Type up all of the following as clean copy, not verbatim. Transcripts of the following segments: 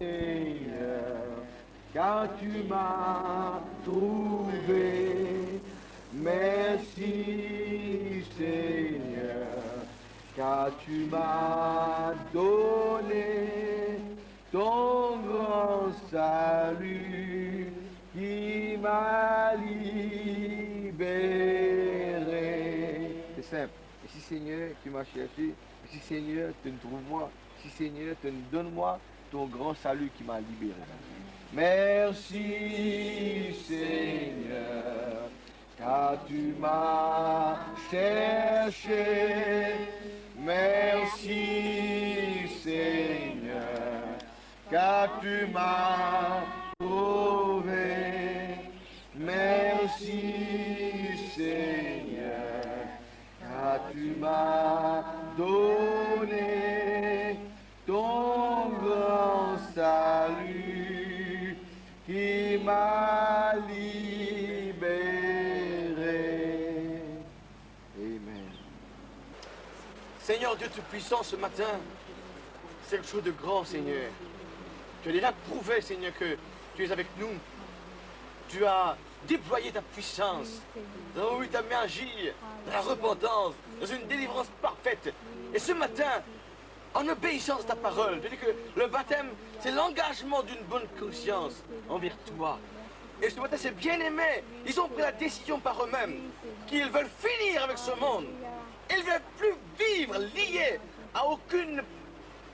Seigneur, car tu m'as trouvé. Merci Seigneur, car tu m'as donné ton grand salut qui m'a libéré. C'est simple. Merci Seigneur, tu m'as cherché. Merci Seigneur, tu me trouves moi. Merci Seigneur, tu me donnes-moi ton grand salut qui m'a libéré. Merci Seigneur, car tu m'as cherché. Merci Seigneur, car tu m'as trouvé. Merci Seigneur, car tu m'as donné ton grand salut qui m'a libéré. Amen. Seigneur Dieu Tout-Puissant, ce matin, c'est quelque chose de grand, Seigneur. Tu as déjà prouvé, Seigneur, que tu es avec nous. Tu as déployé ta puissance. Nous avons vu ta main agir dans la repentance, dans une délivrance parfaite. Et ce matin, en obéissance à ta parole, je dis que le baptême, c'est l'engagement d'une bonne conscience envers toi. Et ce matin, ces bien-aimés, ils ont pris la décision par eux-mêmes qu'ils veulent finir avec ce monde. Ils ne veulent plus vivre liés à aucune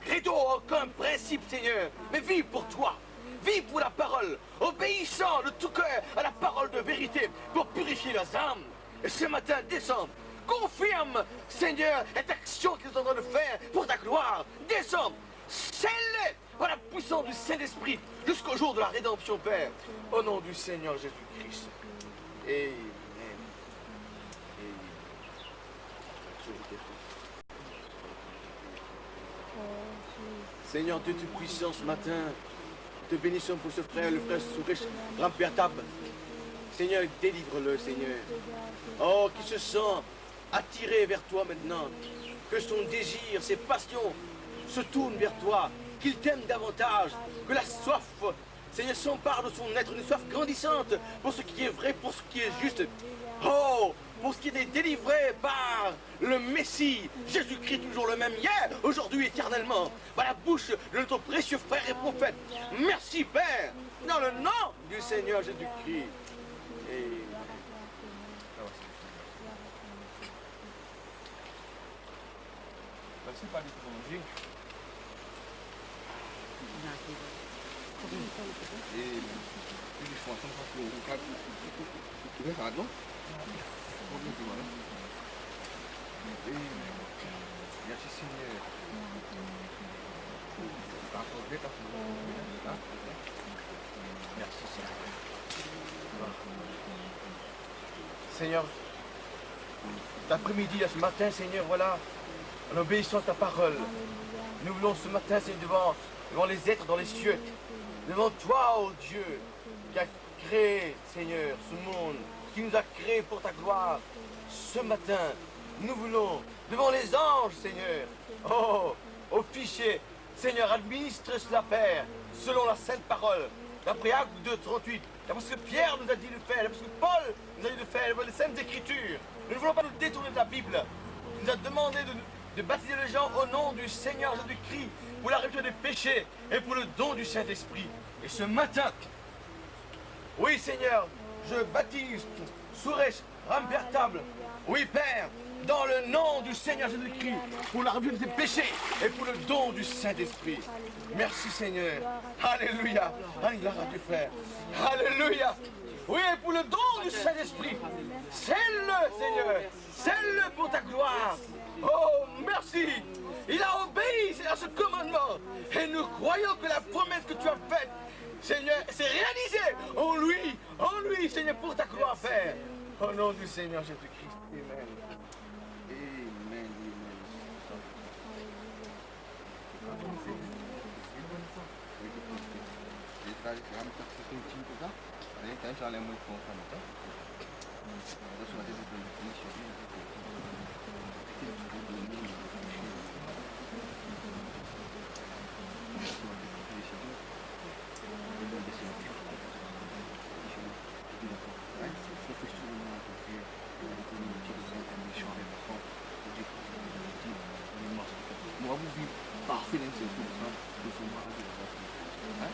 credo, à aucun principe, Seigneur, mais vivre pour toi. Vive pour la parole, obéissant de tout cœur à la parole de vérité pour purifier leurs âmes. Et ce matin, descends, confirme, Seigneur, cette action qu'ils sont en train de faire pour ta gloire. Descends, scelle-les par la puissance du Saint-Esprit jusqu'au jour de la rédemption, Père. Au nom du Seigneur Jésus-Christ. Amen. Seigneur Dieu Tout-Puissant, ce matin, te bénissons pour ce frère, le frère Souresh Rampertab. Seigneur, délivre-le, Seigneur. Oh, qui se sent attiré vers toi maintenant. Que son désir, ses passions se tournent vers toi. Qu'il t'aime davantage. Que la soif, Seigneur, s'empare de son être, une soif grandissante pour ce qui est vrai, pour ce qui est juste. Oh, pour ce qui est délivré par le Messie, Jésus-Christ, toujours le même hier, aujourd'hui, éternellement, par la bouche de notre précieux frère et prophète. Merci, Père, dans le nom du Seigneur Jésus-Christ. Et... Merci pas du prolonger. Et il faut attendre parce que vous pouvez faire non? Merci Seigneur. Merci Seigneur. Seigneur, cet après-midi, ce matin, Seigneur, voilà, en obéissant à ta parole, nous voulons ce matin, Seigneur, devant les êtres dans les cieux, devant toi, ô Dieu, qui a créé, Seigneur, ce monde, qui nous a créés pour ta gloire. Ce matin, nous voulons, devant les anges, Seigneur, oh, au fichier, Seigneur, administre cela, Père, selon la sainte parole, d'après Actes 2, 38, d'après ce que Pierre nous a dit de faire, d'après ce que Paul nous a dit de faire, d'après les saintes écritures. Nous ne voulons pas nous détourner de la Bible. Il nous a demandé de baptiser les gens au nom du Seigneur Jésus-Christ pour la rémission des péchés et pour le don du Saint-Esprit. Et ce matin, oui Seigneur, je baptise Souresh Rampertable, oui Père, dans le nom du Seigneur Jésus-Christ, pour la rémission des péchés et pour le don du Saint-Esprit. Merci Seigneur. Alléluia. Alléluia du frère. Alléluia. Oui, et pour le don du Saint-Esprit. Scelle-le Seigneur. Scelle-le pour ta gloire. Oh, merci. Il a obéi à ce commandement. Et nous croyons que la promesse que tu as faite, Seigneur, c'est réalisé en lui, Seigneur, pour ta gloire, Père. Au nom du Seigneur Jésus-Christ. Amen. Amen. vous vivre parfait dans cette circonstance de son mariage. Hein?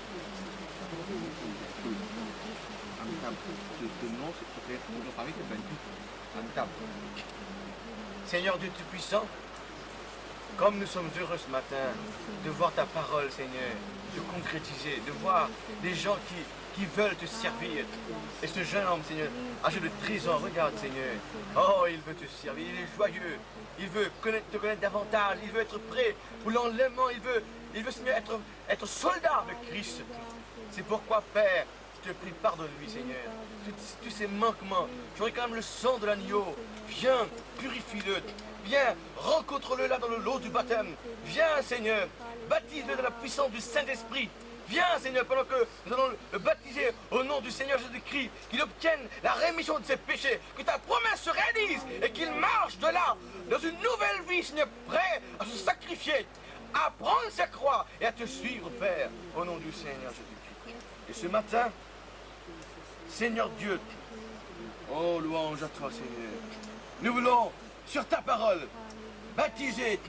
Seigneur Dieu Tout-Puissant, comme nous sommes heureux ce matin de voir ta parole, Seigneur, se concrétiser, de voir des gens qui veulent te servir. Et ce jeune homme, Seigneur, âgé de 13 ans, regarde, Seigneur. Oh, il veut te servir, il est joyeux. Il veut te connaître davantage, il veut être prêt pour l'enlèvement, il veut Seigneur, être soldat de Christ. C'est pourquoi, Père, je te prie, pardonne-lui, Seigneur. Tous ces manquements, je réclame le sang de l'agneau. Viens, purifie-le. Viens, rencontre-le là dans le lot du baptême. Viens, Seigneur, baptise-le dans la puissance du Saint-Esprit. Viens, Seigneur, pendant que nous allons le baptiser au nom du Seigneur Jésus-Christ, qu'il obtienne la rémission de ses péchés, que ta promesse se réalise et qu'il marche de là dans une nouvelle vie, Seigneur, prêt à se sacrifier, à prendre sa croix et à te suivre, Père, au nom du Seigneur Jésus-Christ. Et ce matin, Seigneur Dieu, oh louange à toi, Seigneur, nous voulons, sur ta parole, baptiser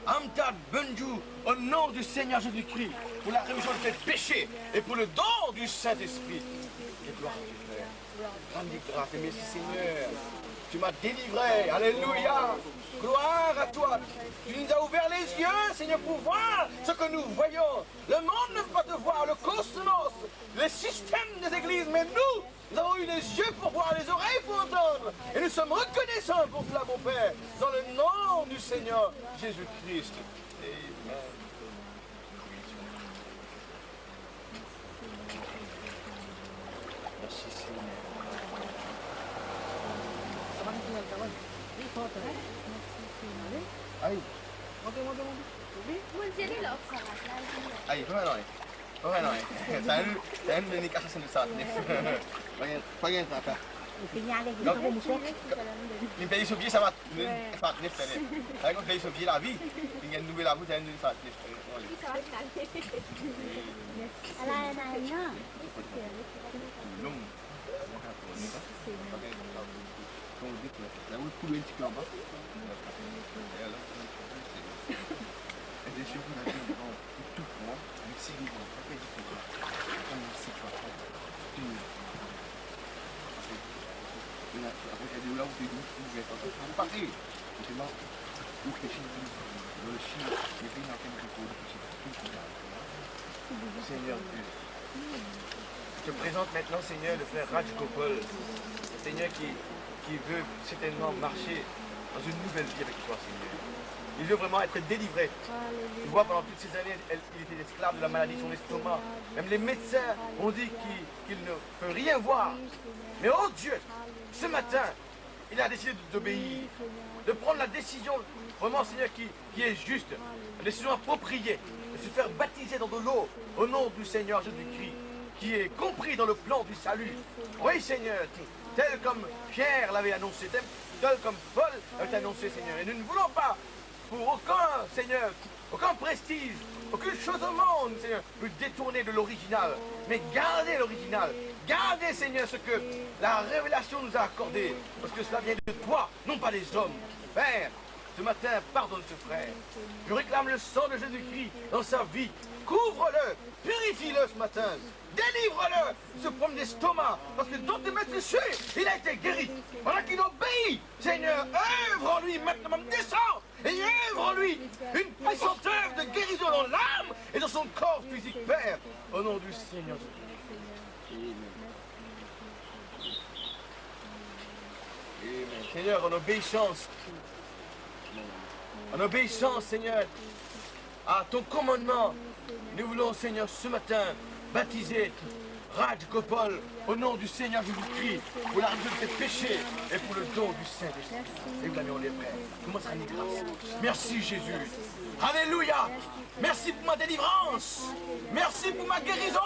Amtad Benjou au nom du Seigneur Jésus-Christ pour la rémission de tes péchés et pour le don du Saint-Esprit. Et gloire à Dieu, Père. Rendez grâce et merci, Seigneur. Tu m'as délivré. Alléluia. Gloire à toi. Tu nous as ouvert les yeux, Seigneur, pour voir ce que nous voyons. Le monde ne peut pas te voir, le cosmos, le système des églises, mais nous avons eu les yeux pour voir, les oreilles pour entendre. Et nous sommes reconnaissants pour cela, mon Père, dans le nom du Seigneur Jésus-Christ. Amen. Merci, Seigneur. Aïe. Aïe, come on. Come on. Saya ni nikah sa saat ni. Pagyan kata. Ni pays sur pied ça va pas ni faire. Saya ko pays sur pied la vie. Tinggal nubel aku saya ni saat ni. Ala na ina. Lum. Quand vous dites, là où le coup est un bas. Et des cheveux là, tout pour mais c'est libre, après il faut pas. C'est pas après il y a des là où tu dis, vous êtes en train de parler. C'est là où les filles, dans le chien, les filles n'ont qu'un récolte, Seigneur Dieu. Je te présente maintenant, Seigneur, le frère Raj Gopal. Seigneur qui veut certainement marcher dans une nouvelle vie avec toi, Seigneur. Il veut vraiment être délivré. Tu vois, pendant toutes ces années, il était esclave de la maladie de son estomac. Même les médecins ont dit qu'il ne peut rien voir. Mais oh Dieu, ce matin, il a décidé d'obéir, de prendre la décision, vraiment, Seigneur, qui est juste, la décision appropriée, de se faire baptiser dans de l'eau au nom du Seigneur Jésus-Christ, qui est compris dans le plan du salut. Oui, Seigneur, tel comme Pierre l'avait annoncé, tel comme Paul l'avait annoncé, Seigneur. Et nous ne voulons pas, pour aucun, Seigneur, aucun prestige, aucune chose au monde, Seigneur, nous détourner de l'original, mais garder l'original. Gardez, Seigneur, ce que la révélation nous a accordé, parce que cela vient de toi, non pas des hommes. Père, ce matin, pardonne ce frère. Je réclame le sang de Jésus-Christ dans sa vie. Couvre-le, purifie-le ce matin. Délivre-le, ce problème d'estomac, parce que dans tes blessures, il a été guéri. Voilà qu'il obéit. Seigneur, œuvre en lui maintenant, descends et œuvre en lui une puissante œuvre de guérison dans l'âme et dans son corps physique, Père, au nom du Seigneur Jésus. Amen. Seigneur, en obéissance, Seigneur, à ton commandement, nous voulons, Seigneur, ce matin, baptiser Raj Gopal au nom du Seigneur Jésus-Christ pour la rémission de tes péchés et pour le don du Saint-Esprit. Et nous les frères. Comment ça grâce. Merci Jésus. Alléluia. Merci pour ma délivrance. Merci pour ma guérison.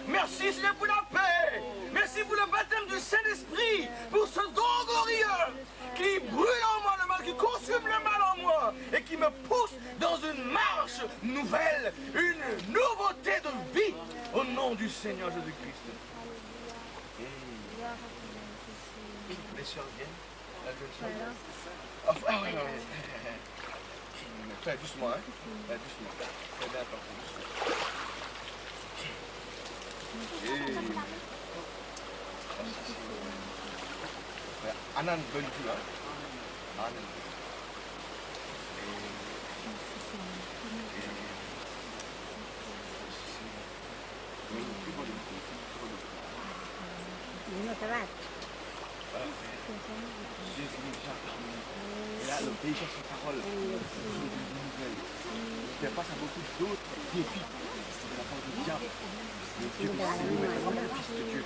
Merci Seigneur pour la paix. Merci pour le baptême du Saint-Esprit. Pour ce don glorieux qui brûle en moi le mal, qui consume le mal en moi et qui me pousse dans une marche nouvelle, une nouveauté de vie au nom du Seigneur Jésus-Christ. Les sœurs viennent. La jeune sœur. Ah oui, oui. frère, doucement, hein. Frère, doucement. Très bien, attention, doucement. Frère Anan Benju, hein. Anan. Nó các bạn. Jésus nous a parlé. Et là, l'obéissance à sa parole. Toujours une nouvelle. Il fait face à beaucoup d'autres défis de la part du diable. Mais Dieu veut s'aimer comme le Fils de Dieu.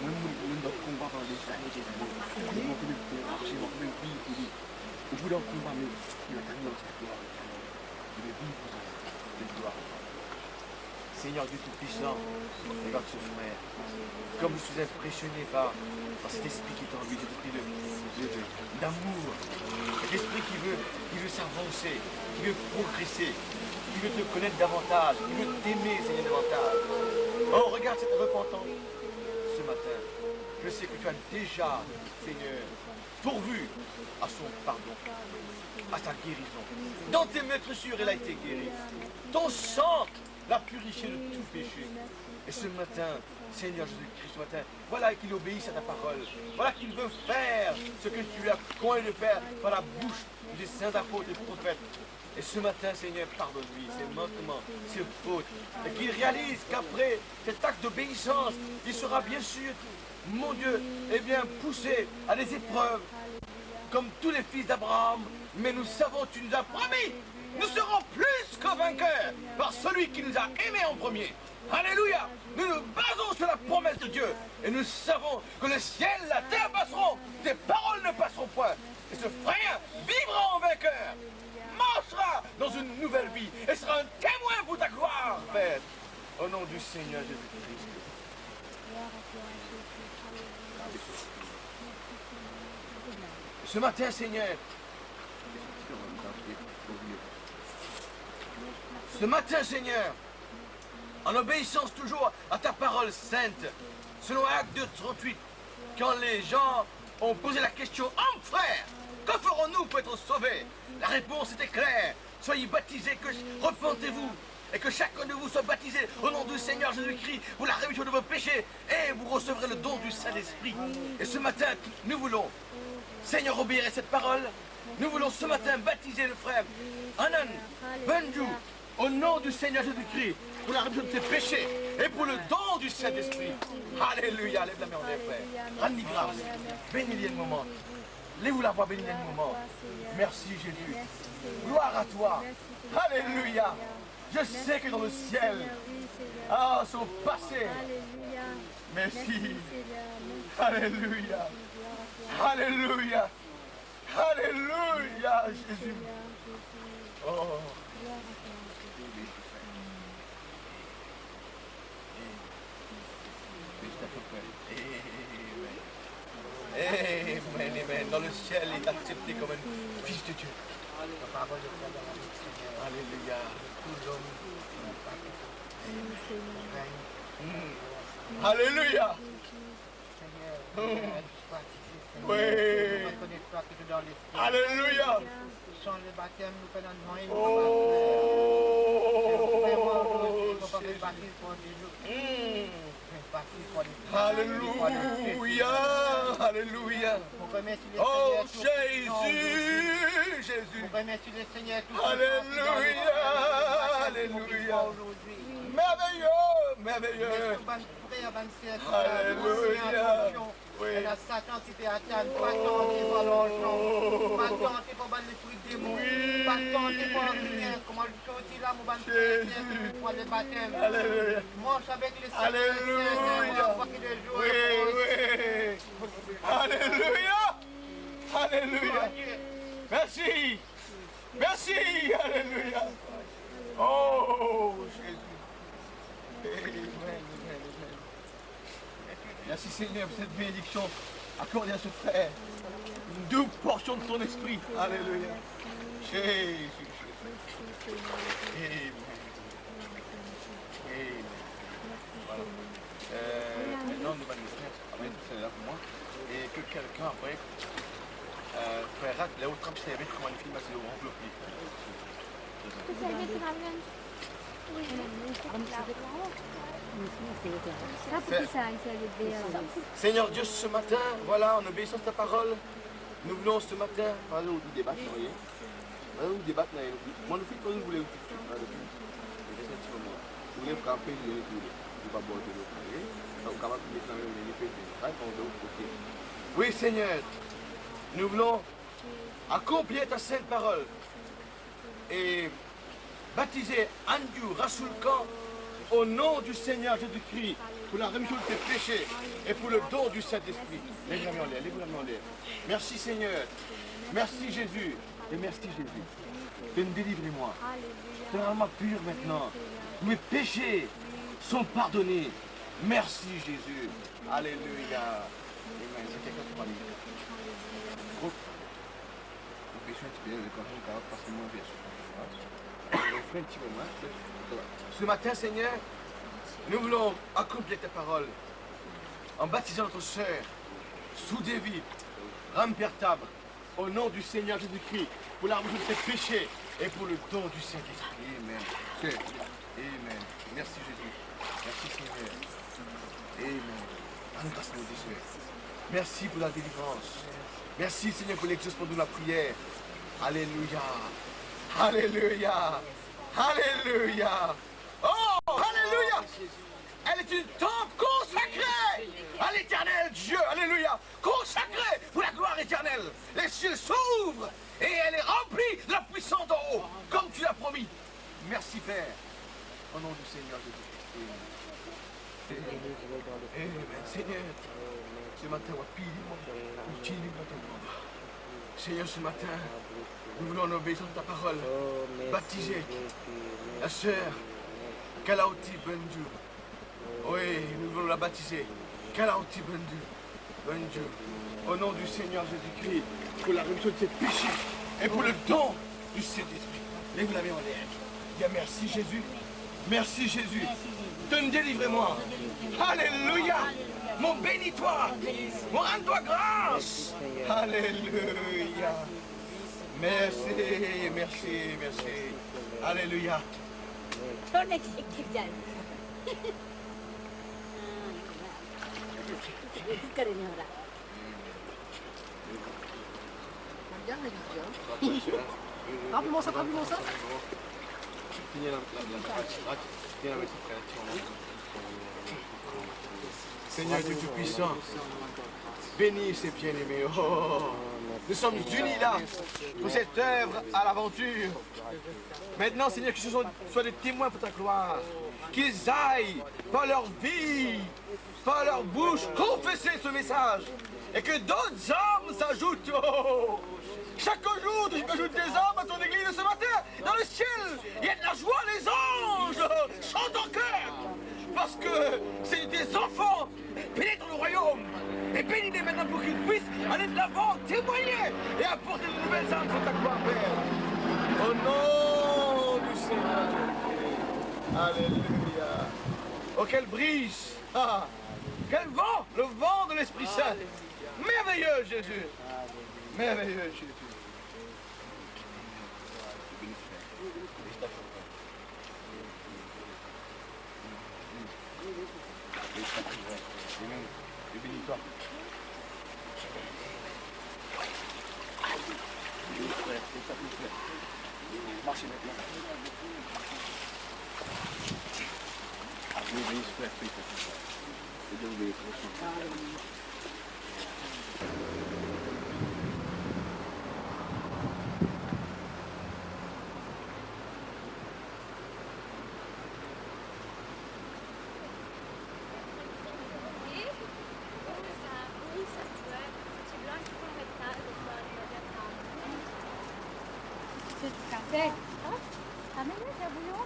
Moi-même, nous devons combattre pendant des années, des années. Nous devons marcher, nous devons vivre. Au bout d'un combat, mais il va terminer dans cette gloire. Il veut vivre dans cette gloire. Seigneur Dieu Tout-Puissant, regarde ce frère. Comme je suis impressionné par cet esprit qui est en lui, cet esprit d'amour, cet esprit qui veut s'avancer, qui veut progresser, qui veut te connaître davantage, qui veut t'aimer, Seigneur, davantage. Oh, regarde cette repentance ce matin. Je sais que tu as déjà, Seigneur, pourvu à son pardon, à sa guérison. Dans tes meurtrissures, elle a été guérie. Ton sang l'a purifié de tout péché. Et ce matin, Seigneur Jésus-Christ, ce matin, voilà qu'il obéisse à ta parole. Voilà qu'il veut faire ce que tu lui as commandé de faire par la bouche des saints apôtres et prophètes. Et ce matin, Seigneur, pardonne-lui ses manquements, ses fautes. Et qu'il réalise qu'après cet acte d'obéissance, il sera bien sûr, mon Dieu, eh bien, poussé à des épreuves, comme tous les fils d'Abraham. Mais nous savons, tu nous as promis, nous serons plus que vainqueurs par celui qui nous a aimés en premier. Alléluia! Nous nous basons sur la promesse de Dieu et nous savons que le ciel, la terre passeront, tes paroles ne passeront point. Et ce frère vivra en vainqueur, marchera dans une nouvelle vie et sera un témoin pour ta gloire, Père. Au nom du Seigneur Jésus-Christ. Ce matin, Seigneur, ce matin, Seigneur, en obéissance toujours à ta parole sainte, selon Acte 2:38, quand les gens ont posé la question, homme frère, que ferons-nous pour être sauvés? La réponse était claire, soyez baptisés, repentez-vous, et que chacun de vous soit baptisé au nom du Seigneur Jésus-Christ pour la rémission de vos péchés, et vous recevrez le don du Saint-Esprit. Et ce matin, nous voulons, Seigneur, obéir à cette parole. Nous voulons ce matin baptiser le frère Anan Benju au nom du Seigneur Jésus-Christ pour la rémission de ses péchés et pour le don du Saint-Esprit. Alléluia, lève la main en l'air, frère. Rends-lui grâce. Bénis-le un moment. Lève la voix, bénis-le un moment. Merci Jésus. Gloire à toi. Alléluia. Je sais que dans le ciel, son passé. Merci. Alléluia. Alléluia. Alléluia, Jésus. Oh. Amen. Amen. Dans le ciel, il est accepté comme un fils de Dieu. Alléluia. Alléluia. Oui. Alléluia. Alléluia. Alléluia. Oh Jésus. Jésus. Alléluia. Alléluia. Merveilleux. Merveilleux. Alléluia. Oui. La Satan qui peut atteindre, pas tenter par l'argent, pas tenter par le truc des mots, pas tenter par rien, comment le sortir là, mon Jésus, pour le baptême. Alléluia. Moi, je savais que le Alléluia. Oui, oui. Alléluia. Alléluia. Merci. Merci. Alléluia. Oh, Jésus. Amen. Merci Seigneur pour cette bénédiction accordée à ce frère. Une double portion de ton esprit. Alléluia. Jésus. Amen. Amen. Voilà. Maintenant, nous allons le faire. Amen. C'est là pour moi. Et que quelqu'un après, frère, là où le trempe, c'est comment le film, c'est enveloppé. Seigneur Dieu, ce matin, voilà, en obéissant à ta parole, nous voulons ce matin parler au débattre, vous voyez. Nous débattre, moi, nous faisons nous voulons vous voulez frapper, vous ne pas boire de l'eau, vous voyez. Vous capable de mettre dans le côté. Oui, Seigneur, nous voulons accomplir ta sainte parole et baptiser Andrew Rasoulkan au nom du Seigneur Jésus-Christ pour la rémission de tes péchés et pour le don du Saint-Esprit. Lève la main en l'air, lève la main en l'air. Merci Seigneur, merci Jésus et merci Jésus. De me délivrer moi. C'est vraiment pur maintenant. Mes péchés sont pardonnés. Merci Jésus. Alléluia. Amen. C'est quelqu'un qui parle. Ce matin, Seigneur, nous voulons accomplir ta parole en baptisant notre sœur, sous David, Rampertab, au nom du Seigneur Jésus-Christ, pour la rémission de tes péchés et pour le don du Saint-Esprit. Amen. Amen. Merci Jésus. Merci Seigneur. Amen. Grâce à nos désirs. Merci pour la délivrance. Merci Seigneur pour l'exaucement de la prière. Alléluia. Alléluia. Alléluia. Oh, alléluia. Elle est une temple consacrée à l'éternel Dieu. Alléluia. Consacrée pour la gloire éternelle. Les cieux s'ouvrent et elle est remplie de la puissance d'en haut, comme tu l'as promis. Merci Père. Au nom du Seigneur Jésus. Amen. Seigneur, ce matin, Seigneur, ce matin, nous voulons en obéissance à ta parole baptiser la sœur Kalauti Bendu. Oui, nous voulons la baptiser. Kalauti Bendu. Bendu. Au nom du Seigneur Jésus-Christ, pour la rémission de ses péchés et pour le don du Saint-Esprit. Lève la main en l'air. Dis merci Jésus. Merci Jésus. Donne délivrez-moi. Alléluia. Mon bénis-toi. Mon rends-toi grâce. Alléluia. Merci, merci, merci. Alléluia. Çok eksik güzel. Kırınıyorlar. Rappelez-moi ça, rappelez-moi ça. Seigneur Dieu Tout-Puissant, bénis ces bien-aimés. Oh, nous sommes unis là pour cette œuvre à l'aventure. Maintenant, Seigneur, que ce soit des témoins pour ta gloire. Qu'ils aillent par leur vie, par leur bouche, confesser ce message. Et que d'autres âmes s'ajoutent. Oh, chaque jour, tu ajoutes des âmes à ton église ce matin. Dans le ciel, il y a de la joie, les anges chantent en cœur. Parce que c'est des enfants pénètrent dans le royaume. Et bénis-les maintenant pour qu'ils puissent aller de l'avant, témoigner et apporter de nouvelles âmes sur ta gloire, Père. Au nom du Seigneur. Alléluia. Oh, quelle brise. Ah, quel vent, le vent de l'Esprit Saint. Merveilleux Jésus. Merveilleux Jésus. Bénis-toi. Marchez maintenant. Café. Amène-le, t'as bouillon.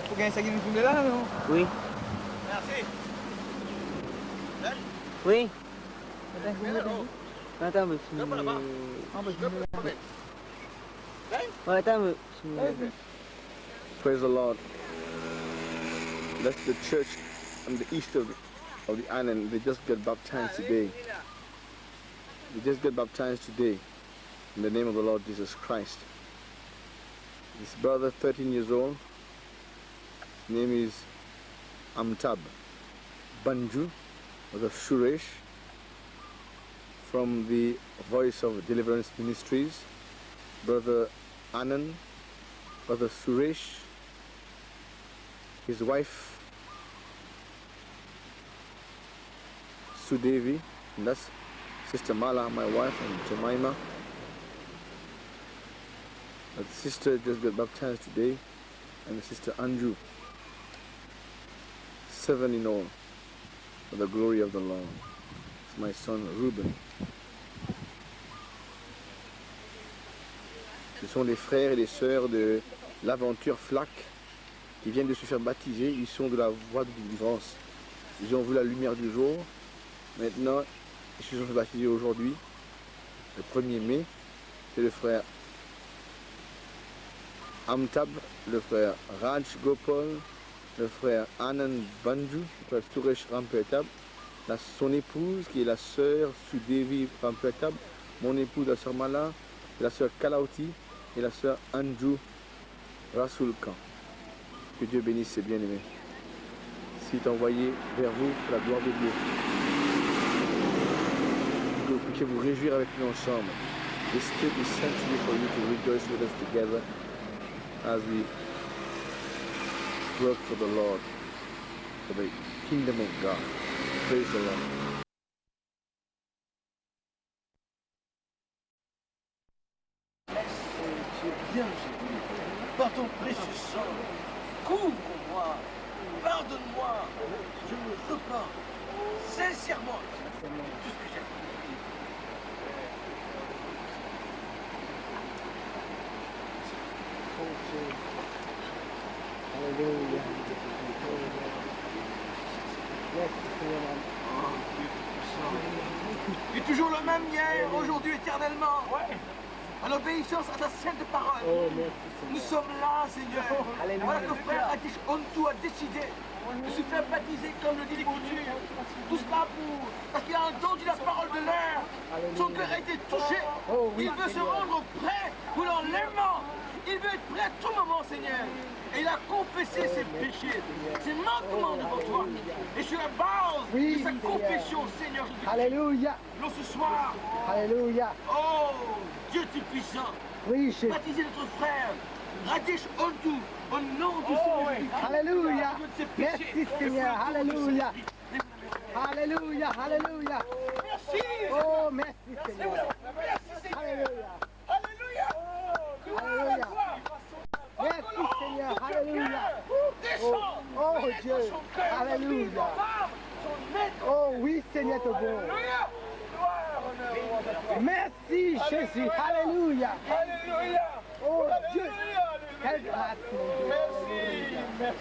Faut gagner sa game de là, non? Oui. Merci. Oui. Hello. Attends, mais Là, pas là-bas. Ah, bah, je me mets là. Ouais, attends, mais Praise the Lord. That's the church on the east of the island. They just got baptized today. They just got baptized today in the name of the Lord Jesus Christ. This brother, 13 years old, his name is Amtab Banju, brother Suresh, from the Voice of Deliverance Ministries, brother Anand, brother Suresh, his wife Sudevi, and that's Sister Mala, my wife, and Jemima. The sister just got baptized today, and Sister Anju. 7 in all, for the glory of the Lord. It's my son Reuben. Ce sont les frères et les sœurs de l'aventure FLAC qui viennent de se faire baptiser. Ils sont de la voie de délivrance. Ils ont vu la lumière du jour. Maintenant, ils se sont fait baptiser aujourd'hui, le 1er mai. C'est le frère Amtab, le frère Raj Gopal, le frère Anand Banju, le frère Suresh Rampetab, son épouse qui est la sœur Sudevi Rampetab, mon épouse la sœur Mala, la sœur Kalauti et la sœur Anju Rasoul Khan. Que Dieu bénisse ses bien-aimés. C'est envoyé vers vous pour la gloire de Dieu. Que vous puissiez vous réjouir avec nous ensemble. This trip is sent to you for you to rejoice with us together as we work for the Lord, for the kingdom of God. Praise the Lord. Viens, Jésus, par ton précieux sang, couvre-moi, pardonne-moi, je me repens sincèrement de tout ce que j'ai fait. Tu es toujours le même hier, aujourd'hui, éternellement. En obéissance à ta sainte parole. Nous sommes là, Seigneur. Voilà que frère Adish Ontou a décidé de se faire baptiser comme le dit l'Écriture. Tout cela parce qu'il a entendu la parole de l'air. Son cœur a été touché. Il veut se rendre prêt pour l'enlèvement. Il veut être prêt à tout moment, Seigneur. Et il a confessé ses péchés, ses manquements devant toi. Et sur la base de sa confession, Seigneur, Alléluia. nous ce soir, Alléluia. oh, Dieu Tout-Puissant, Oui, Jésus. baptisez notre frère, Radesh Ontou, au nom du Seigneur Jésus-Christ. Alléluia. Pardonne ses péchés. Merci, Seigneur. Alléluia. Alléluia. Alléluia. Merci. Oh, merci, Seigneur. Merci Seigneur. Alléluia. Alléluia. Alléluia. Merci, Seigneur. Alléluia. Descends. Oh, Dieu. Alléluia. Oh, oui, Seigneur, t'es bon. Alléluia. Merci, Jésus. Alléluia. Alléluia. Oh, Dieu. Quelle grâce, mon Dieu. Merci.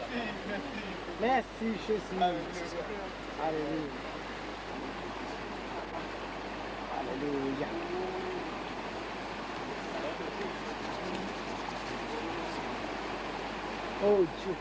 Merci. Merci, Jésus. Alléluia. Alléluia. Oh Dieu.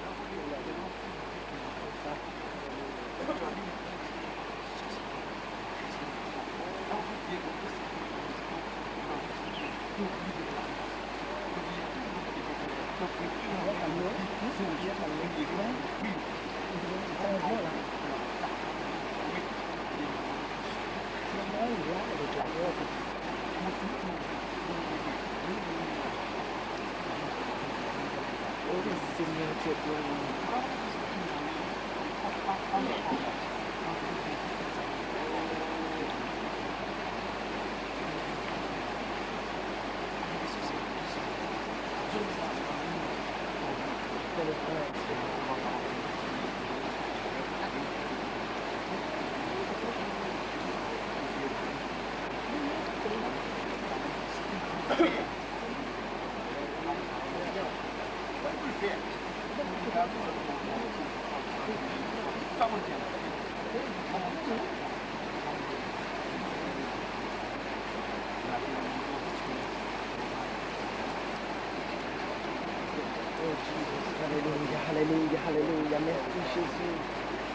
Alléluia, Alléluia, Alléluia. Merci Jésus.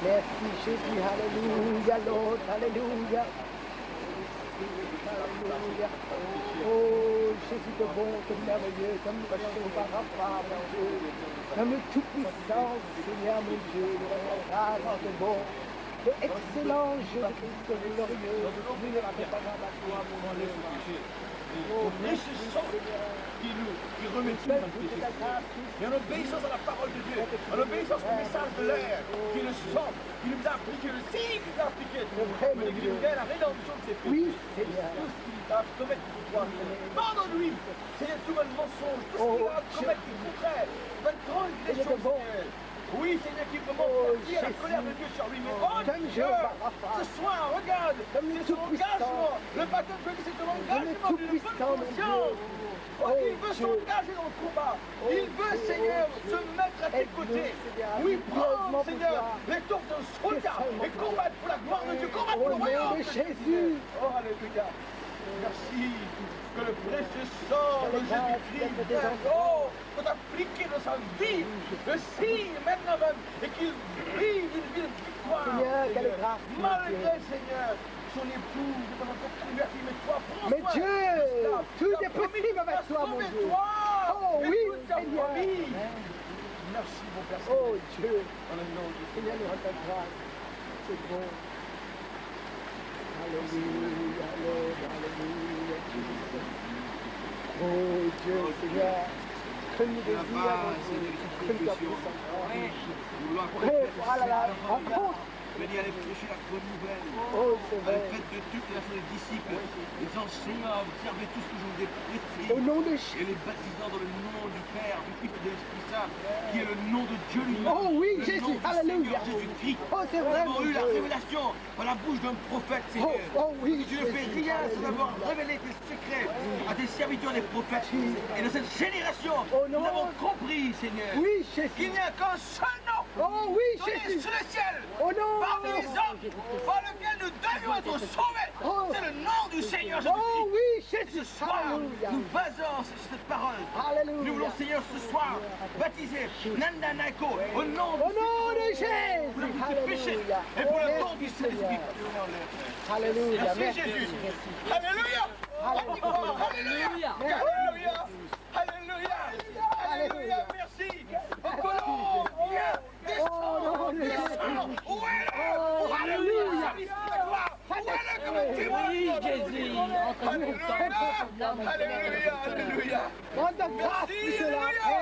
Merci Jésus. Alléluia, Lord. Alléluia. Alléluia. Oh, Jésus de bon, de merveilleux, comme le Papa, mon Dieu. Comme le Tout-Puissant, Seigneur, mon Dieu. De bon, de excellent, je de Christ glorieux. Nous ne préparons à toi, mon Dieu. Oh, Riche sang qui remet tout dans le péché. Et en obéissance à la parole de Dieu, en obéissance au message de l'air, qui est le sang, qui nous a appliqué, le signe qui nous a appliqué, mais qui nous donne la rédemption de ses péchés. Oui, Seigneur. Tout ce qu'il a commettre pour toi, pardonne-lui. Seigneur, tout le mensonge, tout ce qu'il a commettre qui est contraire, bonne transgression, Seigneur. Oui, Seigneur, qui vraiment sortir la colère de Dieu sur lui. Mais oh Dieu, ce soir, regarde, c'est son engagement. Le baptême de Dieu, c'est ton engagement d'une bonne conscience. Oh, il veut s'engager dans le combat. Il veut, Seigneur, se mettre à tes côtés. Oui, prends, Seigneur, les tours d'un soldat et combattre pour la gloire de Dieu, combattre pour le royaume de Jésus. Oh, alléluia. Merci que le précieux sang de Jésus-Christ, oh, soit appliqué dans sa vie, le signe maintenant même, et qu'il brille d'une vie de victoire. Seigneur, quelle grâce. Malgré, Seigneur, son épouse est dans notre converti, mais toi, prends Mais soin. Dieu, tout est possible avec toi, mon Dieu. Oh oui, Seigneur. Merci, mon Père. Oh Dieu, Dans le nom de Seigneur, nous rendons grâce. C'est bon. Alléluia, alléluia, Jésus. Oh Dieu, Seigneur, que nous désirons, que nous puissions. Oh là là, rencontre. Venez aller prêcher la bonne nouvelle. Oh, c'est vrai. Faites de toutes les nations des disciples, les enseignants à observer tout ce que je vous ai prescrit. Au nom de Et Jésus. les baptisant dans le nom du Père, du Fils et de l'Esprit Saint, qui est le nom de Dieu lui-même. Oh oui, le Jésus, nom du alléluia. Seigneur Jésus-Christ. Oh, c'est Nous vrai, avons mon eu la Dieu. révélation par la bouche d'un prophète, Seigneur. Oh oui, Tu ne fais Jésus, rien sans avoir alléluia. révélé tes secrets à tes serviteurs, les prophètes. Et de cette génération, Oh nous non. avons compris, Seigneur, Oui, qu'il Jésus. n'y a qu'un seul nom Oh oui, donné Jésus. sous le ciel Oh non. parmi les hommes par lequel nous devions être sauvés. Oh. C'est le nom du Seigneur Oh Jésus-Christ. oui, Et ce Jésus. soir, Alléluia. nous basons sur cette parole. Alléluia. Nous voulons, Seigneur, ce soir, baptiser Nanda Naiko au nom Au nom de Jésus. pour le péché Alléluia. et pour le Merci, don du Seigneur. Saint-Esprit. Alléluia. Merci Jésus. Alléluia. Alléluia. Alléluia. Alléluia. Alléluia. Merci. Encore viens. Descends. Descends. Où est le Alléluia. Où est le comme un témoin? Alléluia. Alléluia. Alléluia. Rendons grâce Merci. pour cela. Alléluia.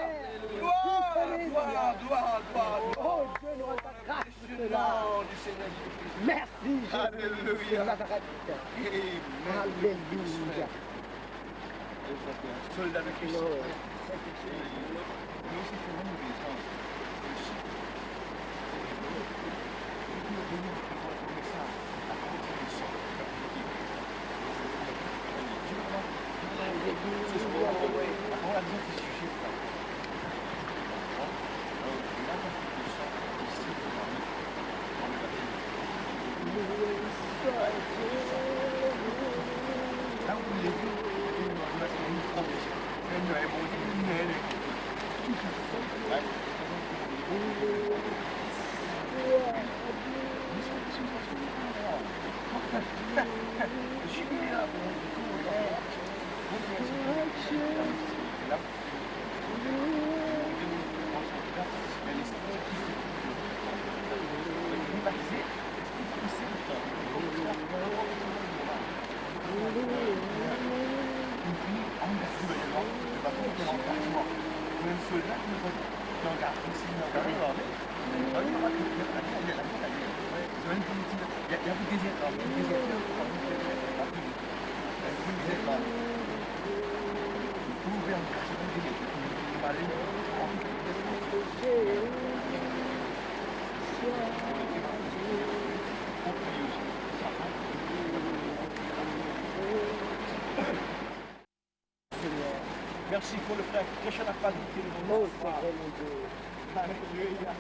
Gloire. Gloire. Gloire. Gloire. Oh Dieu, nous rendons grâce pour Le cela. nom du Seigneur Jésus-Christ. Merci Jésus. Alléluia. Nazareth. Amen. Alléluia. Soldat de Christ. Lord. Nous aussi faisons l'obéissance. Merci pour le frère que je n'ai pas dit qu'il Oh, c'est vrai, mon Dieu. Alléluia.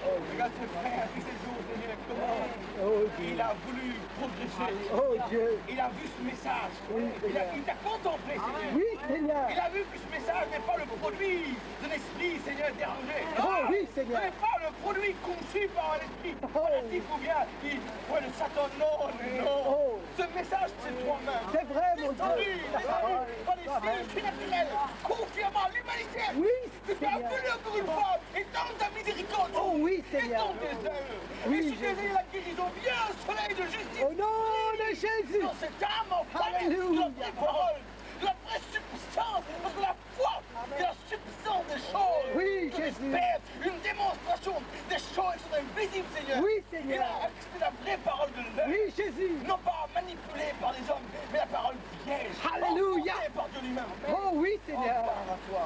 Regarde ce frère qui s'est joué, Seigneur, comment Oh, Dieu. il a voulu progresser. Oh, Dieu. Il a vu ce message. Oui, Seigneur. Il t'a contemplé, Seigneur. Oui, Seigneur. Il a vu que ce message n'est pas le produit de l'esprit, Seigneur, dérangé. Oh, oui, Seigneur. Ce n'est pas le produit conçu par l'esprit fanatique ou bien qui ouais, le Satan. Non, non. Oh. Ce message, c'est toi-même. C'est vrai, mon Descendu, Dieu. descendu par les signes surnaturels, confirmant l'humanité. Oui, Que tu as Seigneur. voulu encore une fois, et dans ta miséricorde. Oh, oui, Seigneur. Et dans tes œuvres. Oui, Et sous tes Jésus. ailes, la guérison, viens un soleil de justice. Au nom de Jésus. Dans cette âme en palais, de Alléluia. la vraie parole, de la vraie substance, parce que la foi, c'est la substance des choses. Oui, Que Jésus. l'espère, une démonstration des choses qui sont invisibles, Seigneur. Oui, Seigneur. C'est la vraie parole de l'œuvre. Oui, Jésus. Non pas manipulée par les hommes, mais la parole piège. Alléluia. Emportée par Dieu lui-même. Oh, oui, Oh, Seigneur. gloire à toi.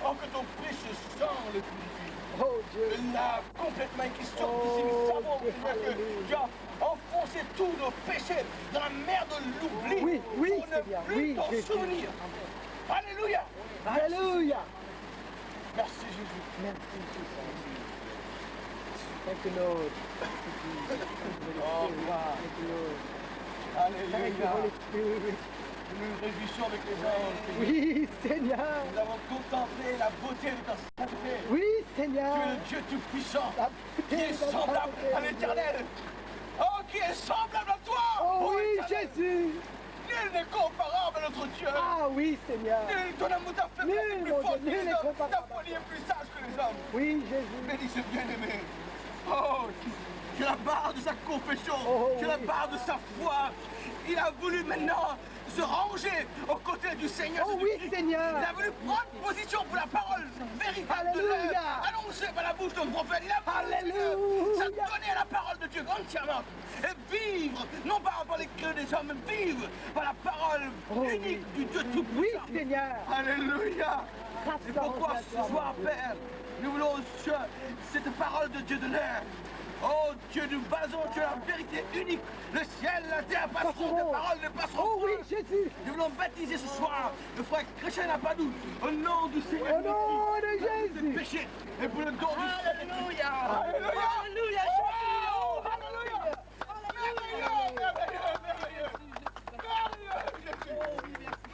Oh, que ton précieux sang le purifie. Oh, Dieu. Là, complètement, qui sort Oh, d'ici, nous savons, Dieu, Seigneur, que alléluia. tu as enfoncé tous nos péchés dans la mer de l'oubli Oui, oui, pour ne Seigneur, plus oui, t'en Jésus. souvenir. Alléluia. Alléluia. Merci Jésus. Merci, Jesus. Thank you, Lord. Thank you, Jesus. Thank you, Oh, Holy Spirit. gloire. Thank you, Lord. Thank you, Alléluia. Holy Spirit. Nous nous réjouissons avec les anges. Oui, Seigneur. Nous avons contemplé la beauté de ta sainteté. Oui, Tu es Seigneur. le Dieu tout-puissant, La qui est beauté de ta semblable sainteté. à l'éternel. Oh, qui est semblable à toi. Oh oui, Éternel. Jésus. Nul n'est comparable à notre Dieu. Ah oui, Seigneur. Nul, ton amour, ta faiblesse est Nul, plus mon forte Dieu, que nul les n'est hommes. Ta comparable. folie est plus sage que les hommes. Oui, Jésus. Bénis ce bien-aimé. Oh, que la barre de sa confession, Oh, que la oui. barre de sa foi, il a voulu maintenant se ranger aux côtés du Seigneur Oh oui, Jésus-Christ. Seigneur. Il a voulu prendre position pour la parole véritable de l'œuvre, Alléluia. annoncée par la bouche d'un prophète. Il a voulu Alléluia. s'adonner à la parole de Dieu entièrement et vivre, non pas par les cœurs des hommes, mais vivre par la parole Oh, unique du Dieu Oui, Tout-Puissant. Seigneur. Alléluia. Grâce C'est pourquoi à ce toi, soir, mon Dieu. Père, nous voulons cette parole de Dieu de l'air. Oh Dieu, nous basons sur la vérité unique. Le ciel, la terre passeront, tes paroles ne passeront Oh oui, point. Jésus. Nous voulons baptiser ce soir le frère Chrétien Napadou au nom du Seigneur. Au nom de Jésus. Péché et pour le don du Saint-Esprit. Alléluia. Alléluia. Alléluia. Oh, Alléluia. Merveilleux, merveilleux, merveilleux. Merveilleux, Jésus.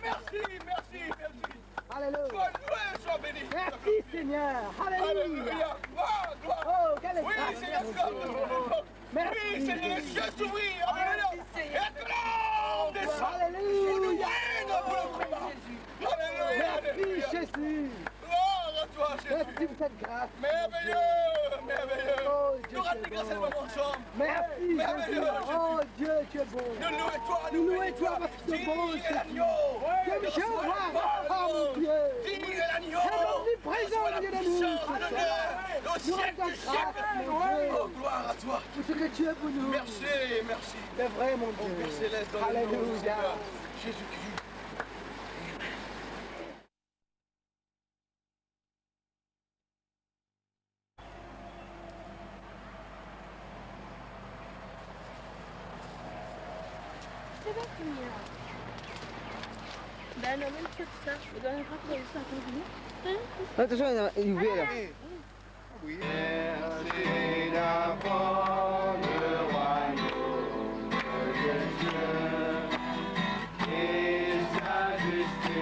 Merci, merci, merci. Alléluia. Sois loué, sois béni. Merci, Seigneur. Alléluia. Alléluia. Gloire, gloire. Oh, quelle Oui, grâce, Seigneur, mon comme Dieu. oui, Seigneur, les cieux s'ouvrent. Alléluia. Et que l'homme descend. Alléluia. Alléluia. Merci, Alléluia. Jésus. Gloire à toi, Merci Jésus. pour cette grâce. Merveilleux, merveilleux. Oh, Dieu, Nous tu es ratifions bon. ces moments ensemble. Merci, Merveilleux, Jésus. Jésus. Oh, Dieu, tu es bon. Nous louons toi, Nous nous louons bénissons toi parce que tu es bon, Digne est Jésus. l'agneau. Tu es Jéhovah. Oh, mon Dieu. Digne est l'agneau. C'est l'omniprésent, Reçois la Dieu de nous. puissance, l'honneur, au Nous siècle rendons du grâce, siècle. mon Dieu, Oh, gloire à toi. pour ce que tu es pour nous. Merci, merci. C'est vrai, mon Mon Dieu. Père céleste, dans le nom du Alléluia. Seigneur Jésus-Christ. C'est vrai qu'il y a. Ben non, même sur ça. Je dois rappeler ça pour vous. Attention, il est ouvert là. Merci d'abord le royaume de Dieu et sa justice.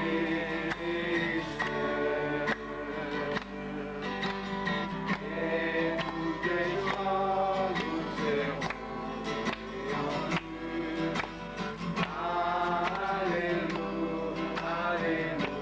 Et toutes les choses nous seront en lui. Alléluia, alléluia.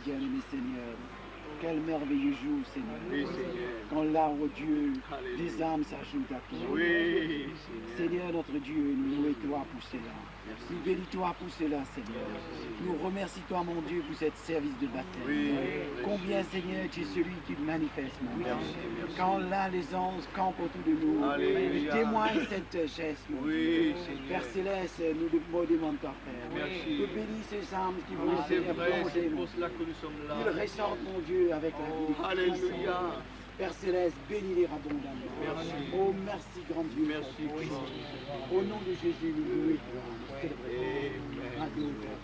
bien-aimé Seigneur. Quel merveilleux jour, Seigneur. Oui, Seigneur. Quand là, oh Dieu, Alléluia. les âmes s'ajoutent à toi. Oui, Seigneur. Seigneur notre Dieu, nous louons-toi pour cela. Merci. Nous bénis-toi pour cela, Seigneur. Nous remercions-toi, mon Dieu, pour cette service de baptême. Oui. Combien, Seigneur, tu es celui qui manifeste, mon Dieu. Merci, merci. Quand là, les anges campent autour de nous, Alléluia. ils témoignent cette geste, mon Oui, Dieu. Seigneur. Père Céleste, nous demandons ta Père. Merci. Nous bénis ces âmes qui Oui, vont c'est Seigneur, vrai, plonger, c'est mon pour Dieu. cela que nous sommes là. Qu'ils ressortent, mon Dieu, avec la vie. Oh, alléluia. Père Céleste, bénis-les abondamment. Merci. Oh, merci, grand Dieu. Merci, Christ. Au nom de Jésus, nous louons et nous célébrons. Amen. Adieu, Père.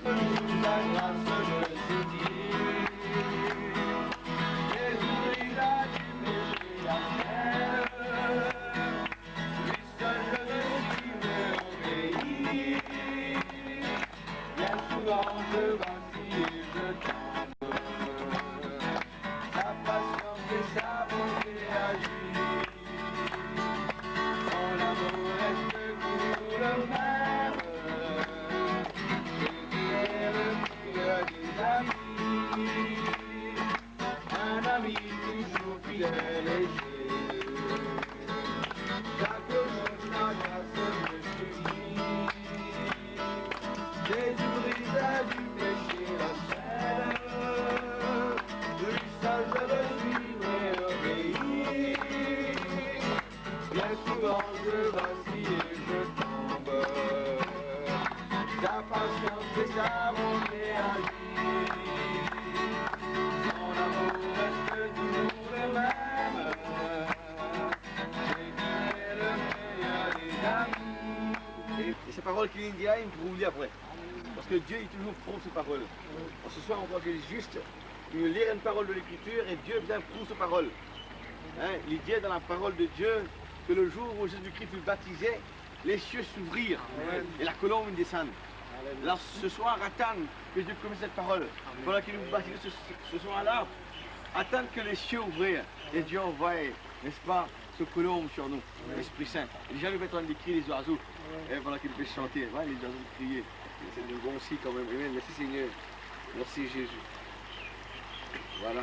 La grâce me saisit. Jésus brilla du péché la terre. Lui seul je me suis obéi. Bien souvent je vacille et je tombe. Sa patience et sa bonté agit. Son amour reste toujours le même. Un ami toujours fidèle et chaque jour sa grâce me suffit. Jésus brisa du péché la chaîne. Lui seul je le suivrai obéir. Bien souvent je vacille et je tombe. Sa patience et sa bonté agit. Son amour reste toujours le même. Jésus est le meilleur des amis. Et ces paroles qu'il dit là, il me prouve après. Parce que Dieu, il toujours prouve ses paroles. Alors, ce soir, en tant que juste, il nous lire une parole de l'Écriture et Dieu vient prouve ses paroles. Hein, il dit dans la parole de Dieu que le jour où Jésus-Christ fut baptisé, les cieux s'ouvrirent et la colombe descend. Alors ce soir, attendre que Dieu commence cette parole. Pendant qu'il nous baptise ce soir-là, attendre que les cieux ouvrent et Dieu envoie, n'est-ce pas, ce colombe sur nous, l'Esprit Saint. Et les gens nous mettent en train d'écrire les oiseaux, et pendant qu'ils peuvent chanter, ouais, les oiseaux crier. C'est un bon signe quand même. Amen. Merci Seigneur. Merci Jésus. Voilà.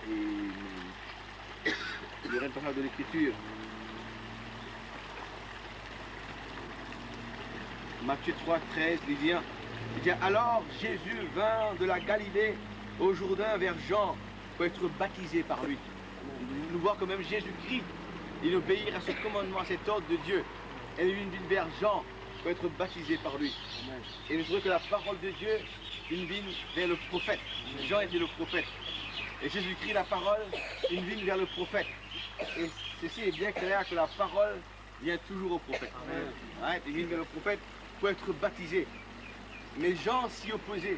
Et il y aura une parole de l'Écriture. Matthieu 3, 13, il dit alors Jésus vint de la Galilée au Jourdain vers Jean pour être baptisé par lui. Nous voit quand même Jésus-Christ, il obéit à ce commandement, à cet ordre de Dieu. Et il vient vers Jean pour être baptisé par lui. Et nous trouvons que la parole de Dieu, il vient vers le prophète. Jean était le prophète. Et Jésus-Christ, la parole, il vient vers le prophète. Et ceci est bien clair que la parole vient toujours au prophète. Ouais, il vient vers le prophète pour être baptisé. Mais Jean s'y opposait.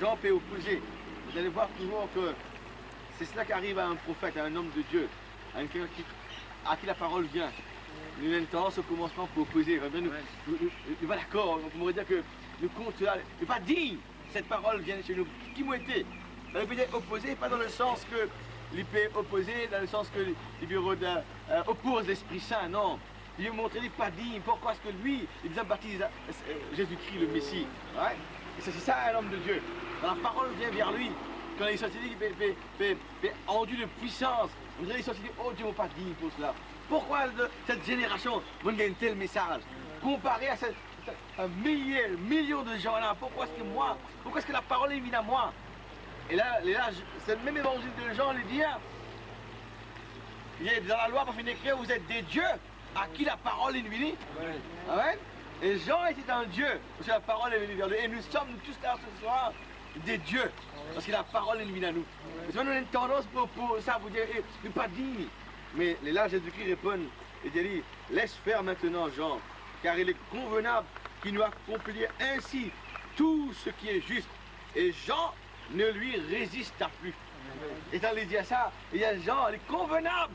Jean peut opposer. Vous allez voir toujours que c'est cela qui arrive à un prophète, à un homme de Dieu, à quelqu'un à qui la parole vient. Nous avons une tendance au commencement pour opposer. Nous pas d'accord. On pourrait dire que nous compte cela. Mais pas digne. Cette parole vient chez nous. Qui m'ont été? Ça veut dire opposer, pas dans le sens que l'IP opposé, dans le sens que l'IP oppose l'Esprit Saint. Non. Il veut montrer qu'il n'est pas digne. Pourquoi est-ce que lui, il vient baptiser Jésus-Christ, le Messie? Ouais? Et c'est ça un homme de Dieu. Quand la parole vient vers lui, quand il est sorti, il fait enduit de puissance. Vous allez sortir, oh Dieu, pas digne pour cela. Pourquoi cette génération vous gagne un tel message? Comparé à un million de gens là, pourquoi est-ce que moi, pourquoi est-ce que la parole est venue à moi? Et là c'est le même évangile de Jean, il dit, il est dans la loi pour finir écrire, vous êtes des dieux à qui la parole est venue. Amen. Et Jean était un Dieu, parce que la parole est venue vers lui. Et nous sommes tous là ce soir des dieux, parce que la parole est venue à nous. Mais on a une tendance pour ça, vous dire, nous pas dignes. Mais là, Jésus-Christ répond, et dit, laisse faire maintenant Jean, car il est convenable qu'il nous accomplisse ainsi tout ce qui est juste. Et Jean ne lui résista plus. Et quand il dit à ça, il y a Jean, il est convenable.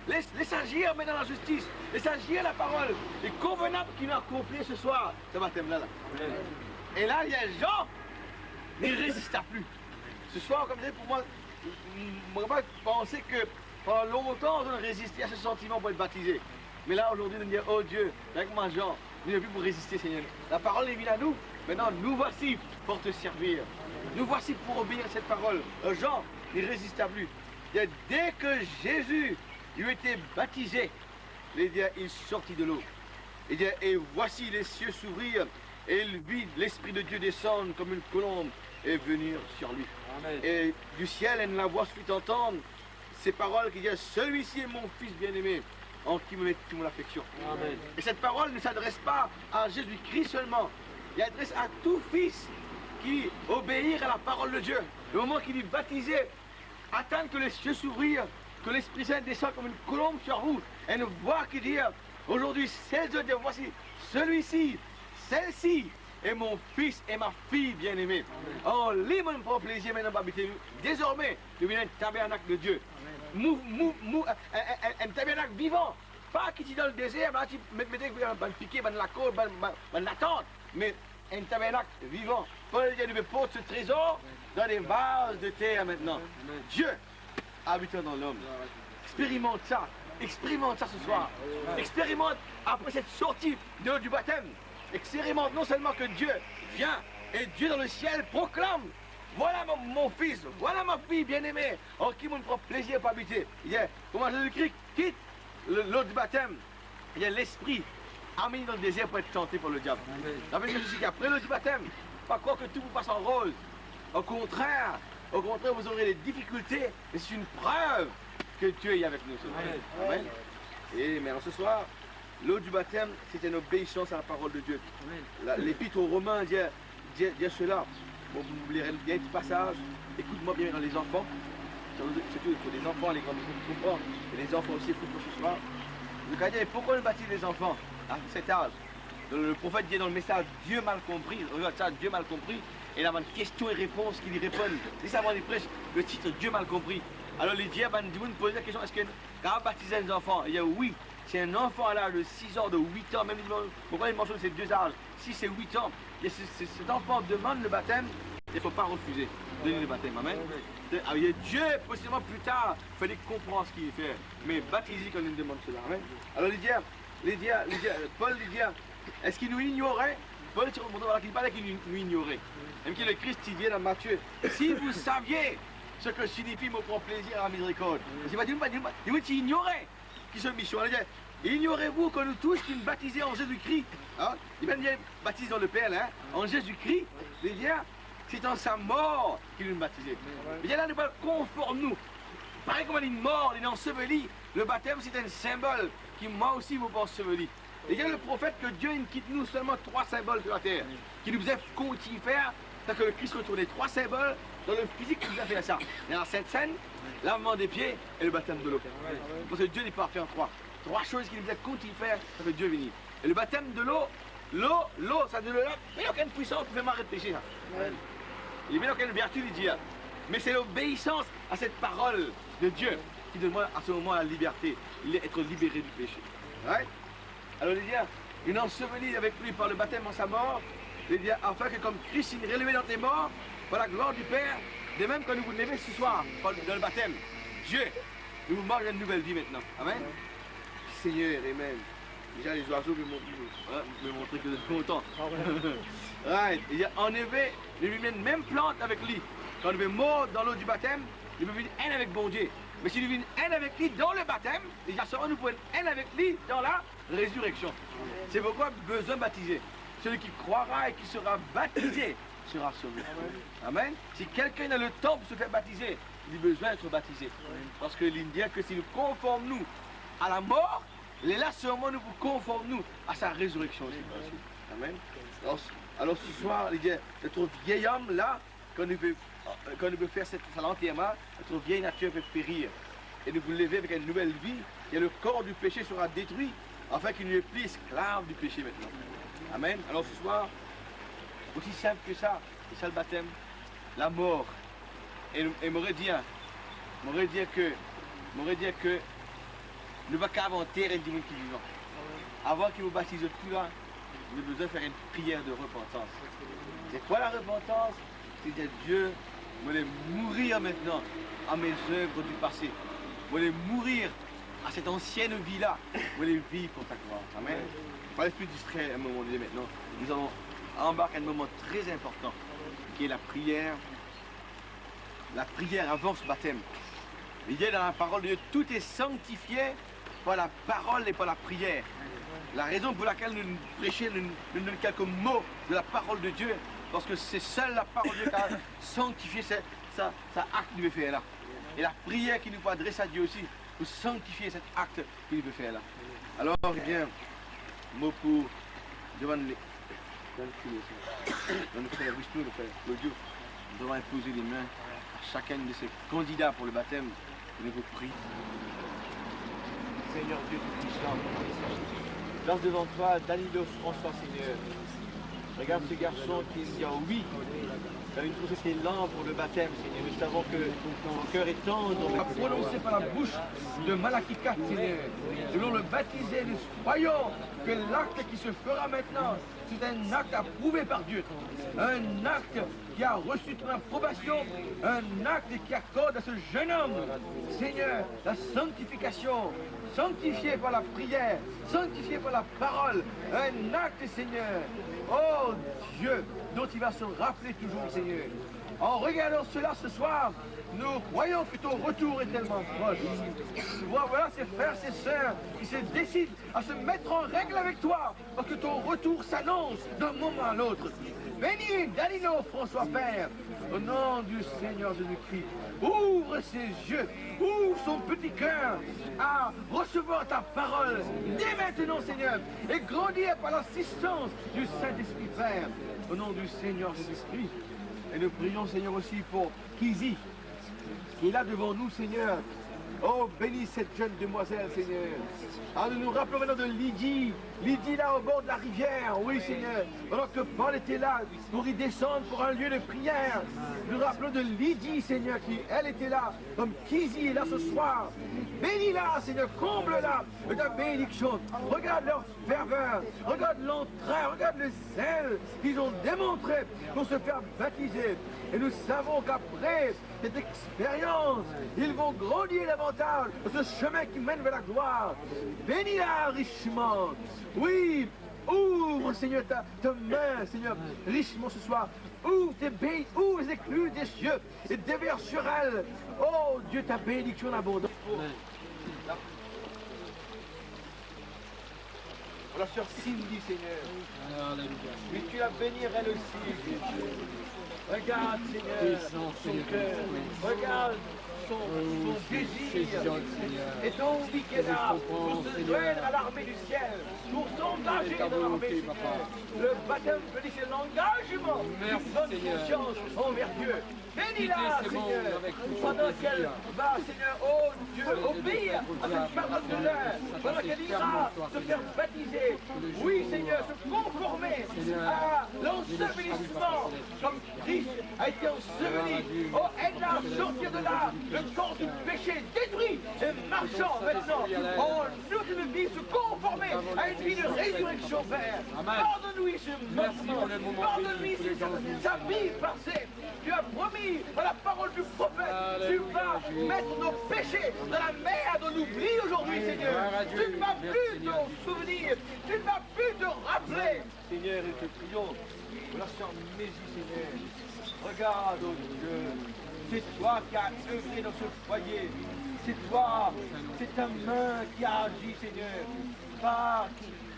Laisse agir maintenant la justice, laisse agir la parole. Il est convenable qu'il nous accomplisse ce soir, ce baptême-là. Et là, il y a Jean, il ne résista plus. Ce soir, comme je disais, pour moi, je ne pas penser que pendant longtemps, on a résisté à ce sentiment pour être baptisé. Mais là, aujourd'hui, on dit, oh Dieu, avec moi Jean, nous n'avons plus pour résister, Seigneur. La parole est venue à nous. Maintenant, nous voici pour te servir. Nous voici pour obéir à cette parole. Jean n'y résista plus. Et dès que Jésus eut été baptisé, il sortit de l'eau. Et voici les cieux s'ouvrirent et il vit l'Esprit de Dieu descendre comme une colombe et venir sur lui. Amen. Et du ciel, une la voix se fit entendre ces paroles qui disent: celui-ci est mon fils bien-aimé, en qui me met toute mon affection. Amen. Et cette parole ne s'adresse pas à Jésus-Christ seulement, il adresse à tout fils qui obéit à la parole de Dieu. Le moment qu'il est baptisé, attendre que les cieux s'ouvrirent, que l'Esprit Saint descende comme une colombe sur vous, et une voix qui dit: aujourd'hui, c'est Dieu, voici celui-ci, celle-ci est mon fils et ma fille bien-aimée. Oh, lui, mon propre plaisir maintenant va habiter. Désormais, devient un tabernacle de Dieu. Un tabernacle vivant. Pas qui est dans le désert, tu mettez un piquet, la côte, la tente, mais un tabernacle vivant. Paul dit: nous porter ce trésor dans des vases de terre maintenant. Dieu habitant dans l'homme. Expérimente ça. Expérimente ça ce soir. Expérimente après cette sortie de l'eau du baptême. Expérimente non seulement que Dieu vient et Dieu dans le ciel proclame: voilà mon fils, voilà ma fille bien-aimée, en qui mon propre plaisir peut habiter. Il dit: comment Jésus-Christ quitte l'eau du baptême, il y a l'esprit amené dans le désert pour être tenté par le diable. Ça veut dire qu'après l'eau du baptême, pas croire que tout vous passe en rose. Au contraire, vous aurez des difficultés, mais c'est une preuve que Dieu est avec nous. Amen. Et maintenant ce soir, l'eau du baptême, c'est une obéissance à la parole de Dieu. L'épître aux Romains dit cela. Bon, vous lirez bien ce passage. Écoute-moi bien dans les enfants. Surtout pour les enfants, les grands comprendre. Et les enfants aussi, écoute pour ce soir. Le cas dit: pourquoi on baptise les enfants à cet âge? Le prophète dit dans le message: Dieu mal compris. Regarde ça, Dieu mal compris. Et là, il y a une question et réponse qui lui répondent. C'est ça, avant les prêches, le titre Dieu mal compris. Alors les diables vont nous poser la question: est-ce qu'on va baptiser les enfants? Il dit: oui. C'est un enfant à l'âge de 6 ans, de 8 ans, même pourquoi il mentionne ces deux âges? Si c'est 8 ans, et cet enfant demande le baptême, il ne faut pas refuser de donner le baptême. Amen. Alors, Dieu, possiblement plus tard, il fallait comprendre ce qu'il fait, mais baptiser quand il nous demande cela. Amen. Alors Paul lui dit: est-ce qu'il nous ignorait? Paul se remonte qu'il parlait qu'il nous ignorait. Même que le Christ il dit dans Matthieu: si vous saviez ce que signifie mon propre plaisir à la miséricorde. Dis-moi, tu ignorais qui sont mission. Ignorez-vous que nous tous qui nous baptisés en Jésus-Christ, hein, il va dire baptisé dans le Père, hein, en Jésus-Christ, c'est en sa mort qu'il nous baptisé. Il dit là, nous conforme nous. Pareil comme on est mort, il est enseveli. Le baptême, c'est un symbole qui, moi aussi, vous enseveli. Il y a le prophète que Dieu il quitte nous seulement 3 symboles sur la terre, qui nous faisait continuer faire, c'est que le Christ retournait 3 symboles dans le physique qui nous a fait ça. Il y a la Sainte Seine, lavement des pieds et le baptême de l'eau. Parce que Dieu n'est pas fait en 3. 3 choses qui nous faisait continuer faire, ça fait Dieu venir. Et le baptême de l'eau, ça de l'eau là, il n'y a aucune puissance pour faire m'arrêter de pécher. Il n'y a aucune vertu, il dit. Mais c'est l'obéissance à cette parole de Dieu qui donne à ce moment la liberté, être libéré du péché. Ouais? Alors il dit, il est enseveli avec lui par le baptême en sa mort, il dit, afin que comme Christ est relevé dans tes morts, par la gloire du Père, de même que nous vous levez ce soir dans le baptême, Dieu nous marque une nouvelle vie maintenant. Amen. Seigneur, amen. Déjà les oiseaux me montrent que c'est content. Right. Il dit, en effet, il lui met une même plante avec lui. Quand il est mort dans l'eau du baptême, il veut une haine avec bon Dieu. Mais s'il vit une haine avec lui dans le baptême, il sera nous pour une haine avec lui dans la résurrection. C'est pourquoi besoin de baptiser. Celui qui croira et qui sera baptisé sera sauvé. Amen. Si quelqu'un a le temps pour se faire baptiser, il a besoin d'être baptisé. Parce que l'Indien dit que si nous conformons nous à la mort, les là seulement nous conformons nous à sa résurrection aussi. Amen. Alors ce soir, il dit, notre vieil homme là, quand nous peut faire cet enterrement, notre vieille nature peut périr. Et nous vous lever avec une nouvelle vie, et le corps du péché sera détruit, afin qu'il ne soit plus esclave du péché maintenant. Amen. Alors ce soir, aussi simple que ça, c'est ça le baptême, la mort. Et m'aurait dit que nous ne va qu'à enterrer des gens qui vivent. Avant qu'il vous baptise tout là, nous avons besoin de faire une prière de repentance. C'est quoi la repentance? C'est dire Dieu, je vais mourir maintenant à mes œuvres du passé. Je vais mourir à cette ancienne vie-là. Je vais vivre pour ta gloire. Amen. Pas plus distrait à un moment donné maintenant. Nous allons embarquer un moment très important qui est la prière. La prière avant ce baptême. Il dit dans la parole de Dieu, tout est sanctifié par la parole et par la prière. La raison pour laquelle nous prêchons quelques mots de la parole de Dieu, parce que c'est seule la parole de Dieu qui a sanctifié ça acte qu'il veut faire là. Et la prière qui nous faut adresser à Dieu aussi, pour sanctifier cet acte qu'il veut faire là. Alors, eh bien, mot pour devant les frères Risto, le frère Claudio, nous devons imposer les mains à chacun de ces candidats pour le baptême. Je vous prie. Seigneur Dieu Tout-Puissant, je lance devant toi Danilo François, Seigneur. Regarde ce garçon qui dit oui. Il a une chose était lent pour le baptême, Seigneur. Nous savons que son cœur est tendre. On a prononcé par la bouche de Malachie 4, Seigneur. Nous voulons le baptiser. Nous croyons que l'acte qui se fera maintenant, c'est un acte approuvé par Dieu. Un acte qui a reçu ton approbation. Un acte qui accorde à ce jeune homme, Seigneur, la sanctification. Sanctifié par la prière, sanctifié par la parole, un acte, Seigneur, oh Dieu, dont il va se rappeler toujours, Seigneur. En regardant cela ce soir, nous croyons que ton retour est tellement proche. Voilà ces frères, ces sœurs qui se décident à se mettre en règle avec toi, parce que ton retour s'annonce d'un moment à l'autre. Bénis Danilo François Père, au nom du Seigneur Jésus-Christ. Ouvre ses yeux, ouvre son petit cœur à recevoir ta parole dès maintenant, Seigneur, et grandir par l'assistance du Saint-Esprit Père, au nom du Seigneur Jésus-Christ. Et nous prions, Seigneur, aussi pour Kizi, qui est là devant nous, Seigneur. Oh, bénis cette jeune demoiselle, Seigneur. Ah, nous nous rappelons maintenant de Lydie. Lydie là au bord de la rivière, oui Seigneur. Pendant que Paul était là pour y descendre pour un lieu de prière. Nous rappelons de Lydie, Seigneur, qui elle était là, comme Kizi est là ce soir. Bénis-la, Seigneur, comble-la de ta bénédiction. Regarde leur ferveur, regarde l'entrain, regarde le zèle qu'ils ont démontré pour se faire baptiser. Et nous savons qu'après cette expérience, ils vont grandir davantage sur ce chemin qui mène vers la gloire. Bénis-la richement. Oui, ouvre, Seigneur, ta main, Seigneur, richement ce soir. Ouvre les écluses des cieux et déverse sur elle. Oh Dieu, ta bénédiction en abondance. Pour la sœur Cindy, Seigneur. Mais tu la bénir elle aussi. Regarde, Seigneur, son cœur. Regarde son désir. Et ton envie qu'elle a pour se joindre à l'armée du ciel, pour s'engager dans l'armée du ciel. Le baptême veut dire c'est l'engagement d'une bonne conscience envers Dieu. Bénis-la, Seigneur, pendant qu'elle va, Seigneur, oh Dieu, obéir à cette parole de l'heure, pendant qu'elle ira se faire baptiser. Oui, Seigneur, se conformer à l'ensevelissement, comme Christ a été enseveli. Oh, aide-la à sortir de là, le corps du péché détruit et marchant maintenant. Oh, nous devons vivre, se conformer à une vie de résurrection, Père. Pardonne-lui ce manquement, pardonne-lui sa vie passée. Tu as promis par la parole du prophète, tu vas mettre nos péchés dans la mer de l'oubli aujourd'hui, Seigneur. Tu ne vas plus t'en souvenir, tu ne vas plus te rappeler. Seigneur, nous te prions pour la sœur Mésie, Seigneur. Regarde, oh Dieu, c'est toi qui as œuvré dans ce foyer. C'est toi, c'est ta main qui a agi, Seigneur, par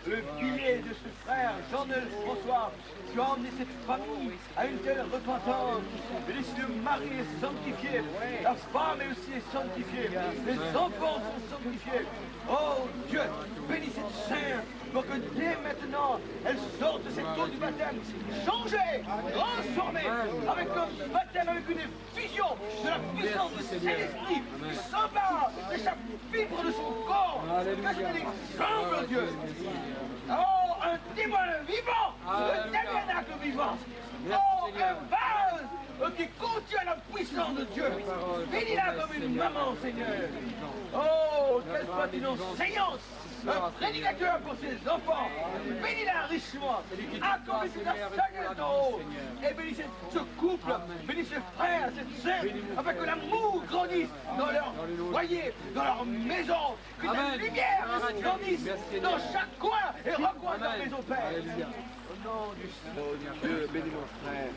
le billet de ce frère, Jean-Noël François. Tu as emmené cette famille à une telle repentance. Et le mari est sanctifié, la femme est aussi sanctifiée, les enfants sont sanctifiés. Oh Dieu, bénis cette sainte pour que dès maintenant, elle sorte de cette eau du baptême, changée, transformée, avec un baptême, avec une effusion de la puissance du Saint-Esprit qui s'empare de chaque fibre de son corps, qu'elle tremble, Dieu. Oh, un témoin vivant, un tabernacle vivant. Oh, un vase qui contient la puissance de Dieu. Bénis-la comme une maman, Seigneur. Oh, qu'elle soit une enseignante, un prédicateur pour ses enfants. Bénis-la richement. Accorde la sagesse en haut. Et bénis ce couple, bénis ce frère, cette sœur, afin que l'amour grandisse dans leur foyer, dans leur maison. Que la lumière grandisse dans chaque coin et recoin de leur maison, Père. Au nom du Seigneur, Dieu, bénis mon frère.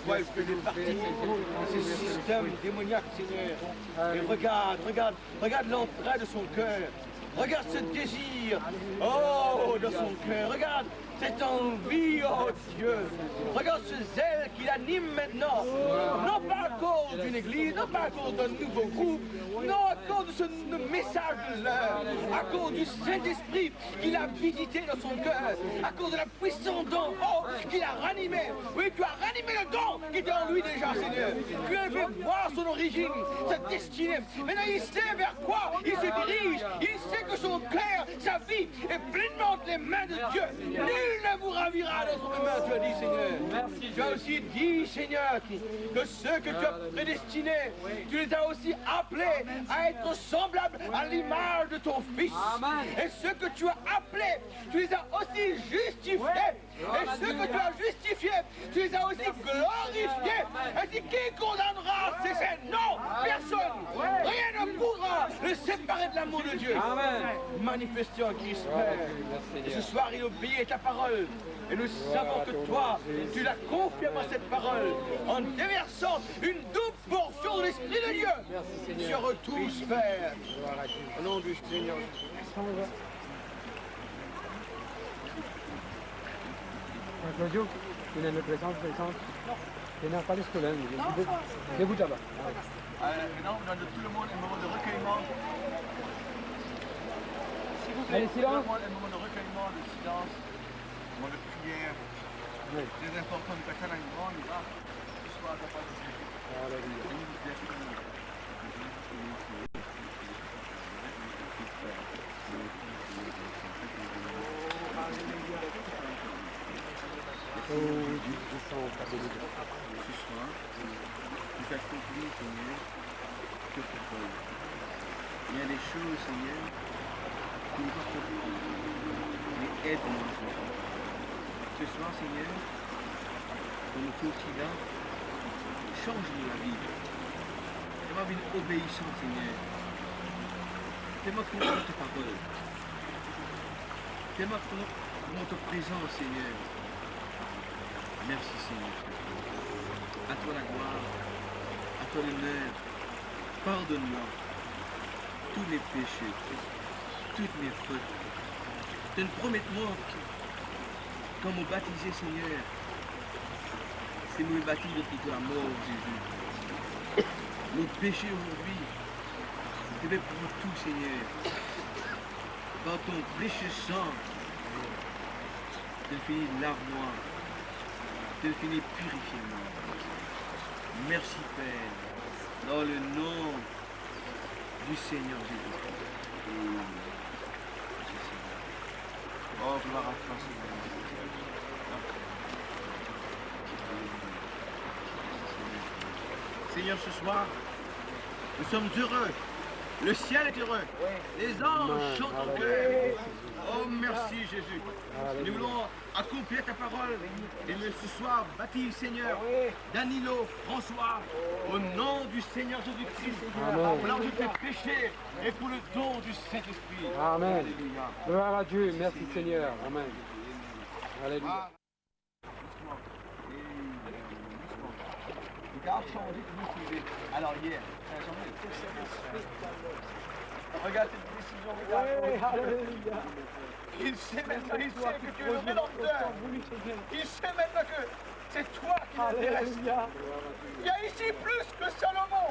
Soit il faisait partie de ces systèmes démoniaques, Seigneur. Et regarde l'entrain de son cœur. Regarde ce désir, oh, dans son cœur. Regarde cette envie, oh Dieu. Regarde ce zèle qu'il anime maintenant. Non pas à cause d'une église, non pas à cause d'un nouveau groupe, non à cause de ce message de l'heure, à cause du Saint-Esprit qu'il a visité dans son cœur, à cause de la puissance d'en haut qu'il a ranimé. Oui, tu as ranimé le don qui était en lui déjà, Seigneur. Tu as fait voir son origine, sa destinée. Maintenant, il sait vers quoi il se dirige. Il sait que son cœur, sa vie est pleinement entre les mains de Dieu. Nul ne vous ravira dans son main, tu as dit, Seigneur. Merci, tu as aussi dit, Seigneur, que ceux que tu as prédestinés, tu les as aussi appelés à être semblables à l'image de ton Fils. Amen. Et ceux que tu as appelés, tu les as aussi justifiés. Et ceux que tu as justifiés, tu les as aussi glorifiés. Et dit, qui condamnera ces scènes? Non, personne. Rien ne pourra le séparer de l'amour de Dieu. Amen. Manifesté en Christ Père. Et ce soir, il obéit ta parole. Et nous savons que toi, tu la confirmes à cette parole en déversant une double portion de l'Esprit de Dieu. Merci, sur eux tous, Père. Au nom du Seigneur. Claudio, tu n'as présence. Tu n'as pas de problème. Debout là-bas. Maintenant, on a de tout le monde un moment de recueillement. S'il vous plaît, allez, silence. un moment de recueillement, de silence, un moment de prière. Oui. C'est important de passer à une grande grâce ce soir de la part de Dieu. Oh, Dieu, je sens pas de Dieu. Ce soir, tu t'accomplis, Seigneur, que pour toi. Il y a des choses, Seigneur, qui ne sont pas comprendre. Mais aide-nous, Seigneur. Ce soir, Seigneur, dans nos quotidien, change-nous la vie. Fais-moi une obéissance, Seigneur. Fais-moi comprendre ta parole. Fais-moi comprendre ta présence, Seigneur. Merci, Seigneur. À toi la gloire, à toi l'honneur. Pardonne-moi tous mes péchés, toutes mes fautes. Donne promets-moi quand me baptiser, Seigneur, c'est me baptiser depuis la mort, Jésus. Nos péchés aujourd'hui, je vais pour tout, Seigneur. Par ton précieux sang, de finir lave-moi, de finir purifier-moi. Merci, Père, dans le nom du Seigneur Jésus. Oh, gloire à toi, Seigneur. Seigneur, ce soir, nous sommes heureux. Le ciel est heureux. Les anges chantent en cœur. Oh, merci Jésus. Nous voulons accomplir ta parole. Et ce soir, baptise, Seigneur, Danilo, François, au nom du Seigneur Jésus-Christ, pour l'ordre de tes péchés et pour le don du Saint-Esprit. Amen. Alléluia. Gloire à Dieu. Merci Seigneur. Amen. Alléluia. Alors hier, regarde cette décision. Alléluia. Il sait maintenant, il sait que tu es le Rédempteur. Il sait maintenant que c'est toi qui m'intéresse. Il y a ici plus que Salomon.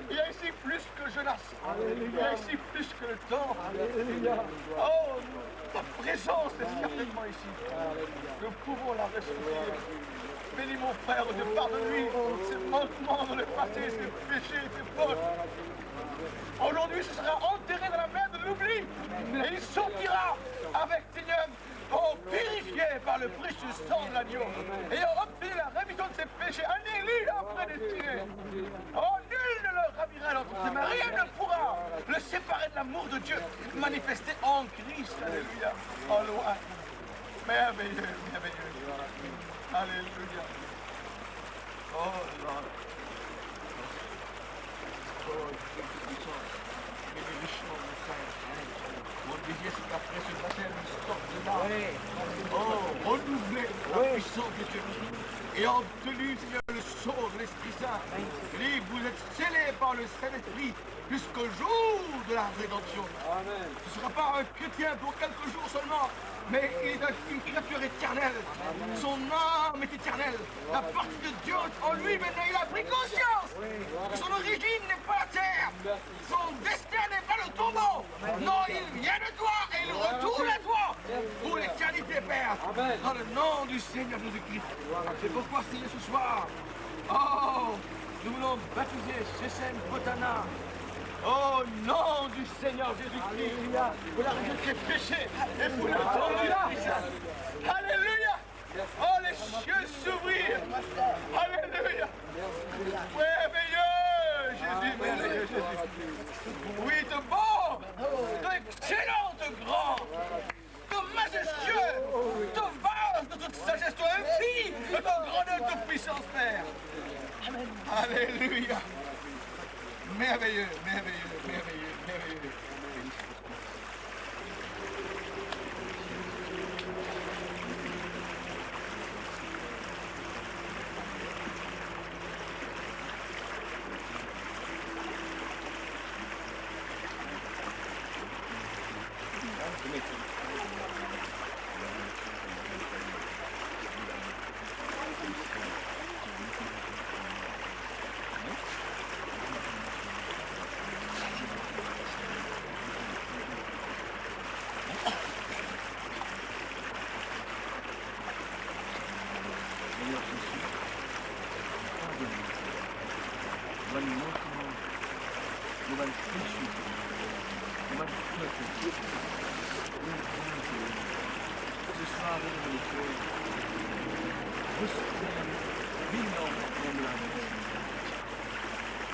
Il y a ici plus que Jonas. Il y a ici plus que le temps. Oh, ta présence est certainement ici. Nous pouvons la ressentir. Bénis mon frère, Dieu, pardonne-lui ses manquements dans le passé, ses péchés, ses fautes. Aujourd'hui, ce sera enterré dans la mer de l'oubli. Et il sortira avec, Seigneur, purifié par le précieux sang de l'agneau. Ayant obtenu la rémission de ses péchés, un élu après destiné. Oh, nul ne le ravira dans toutes ses mains. Rien ne pourra le séparer de l'amour de Dieu manifesté en Christ. Alléluia. Oh, loin. Merveilleux, merveilleux. Alléluia. Oh, Lord. Oh, Dieu puissant. Mais les richement, mon frère. Mon Et Jésus, après ce baptême, sortent de là. Oh, renouvelé la puissance de Dieu. Et en tenu, Seigneur, le sceau de l'Esprit Saint. Il dit, vous êtes scellés par le Saint-Esprit jusqu'au jour de la rédemption. Ce ne sera pas un chrétien pour quelques jours seulement, mais il est une créature éternelle. Son âme est éternelle. La partie de Dieu en lui, maintenant, il a pris conscience que son origine n'est pas la terre. Son destin n'est pas le tombeau. Non, il vient de toi et il retourne à toi pour l'éternité, Père. Dans le nom du Seigneur Jésus-Christ. C'est pourquoi, Seigneur, ce soir, oh, nous voulons baptiser Shessen Botana. Au nom du Seigneur Jésus-Christ, pour la rémission de ses péchés et pour le temps de l'Esprit Saint. Alléluia! Oh, les cieux s'ouvrirent! Alléluia! Merveilleux Jésus, merveilleux Jésus! Oui, de bon, d'excellent, de grand, de majestueux, de vaste, de toute sagesse, de infini, de grandeur, de puissance, Père! Alléluia! Merveilleux, merveilleux, merveilleux, merveilleux.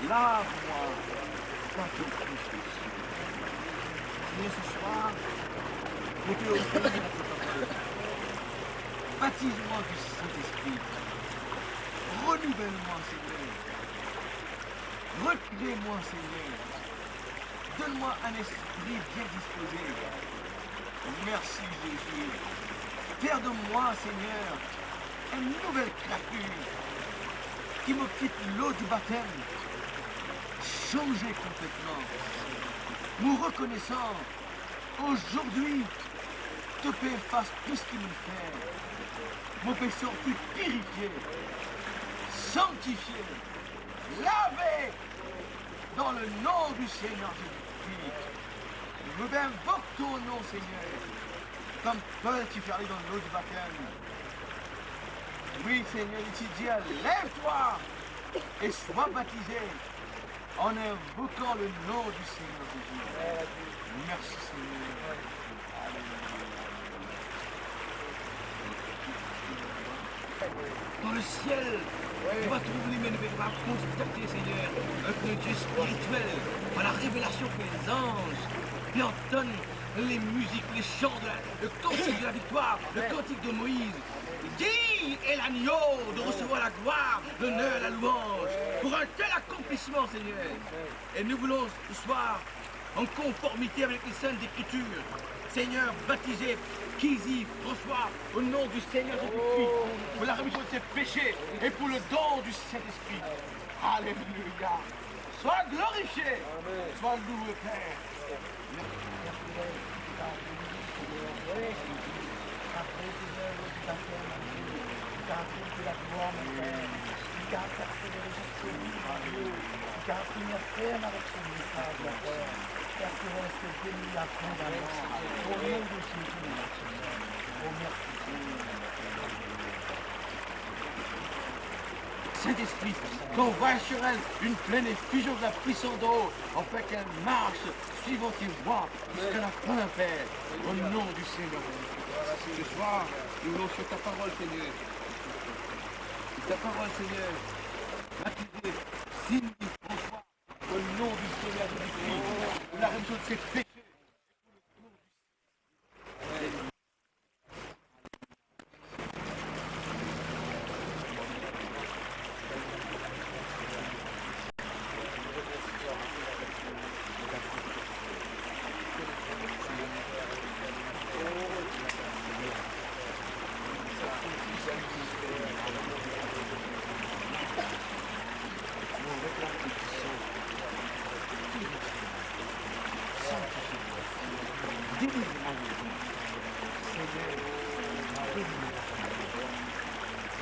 Lave-moi par ton Christ. Seigneur, ce soir, je te obéis. Baptise-moi du Saint-Esprit. Renouvelle-moi, Seigneur. Recrée-moi, Seigneur. Donne-moi un esprit bien disposé. Merci, Jésus. Faire de moi, Seigneur, une nouvelle créature qui me quitte l'eau du baptême. Changer complètement. Nous reconnaissant aujourd'hui, te paix fasse tout ce qu'il me fait. Mon péché fut purifié, sanctifié, lavé dans le nom du Seigneur Jésus-Christ. Je invoque ton nom, Seigneur, comme Paul tu fais aller dans l'eau du baptême. Oui, Seigneur, il t'y dit, lève-toi et sois baptisé en invoquant le nom du Seigneur Jésus. Merci, Seigneur. Dans le ciel, tu vas trouver mais tu vas constater, Seigneur, un Dieu spirituel, par la révélation que les anges qui entonnent les musiques, les chants, le cantique de la victoire, le cantique de Moïse. Dit est l'agneau de recevoir la gloire, l'honneur, la louange, pour un tel accomplissement, Seigneur. Et nous voulons ce soir, en conformité avec les saintes écritures, Seigneur, baptisé Kizi François, au nom du Seigneur Jésus-Christ, pour la rémission de ses péchés et pour le don du Saint-Esprit. Alléluia. Sois glorifié, sois loué, Père. Saint-Esprit, qu'envoie sur elle une pleine effusion de la puissance d'eau, afin qu'elle marche suivant tes voies jusqu'à la fin, Père, au nom du Seigneur. Ce soir, nous voulons sur ta parole, Seigneur. Ta parole, Seigneur, baptisé, signe François, au nom du Seigneur Jésus-Christ, pour la rémission de ses péchés.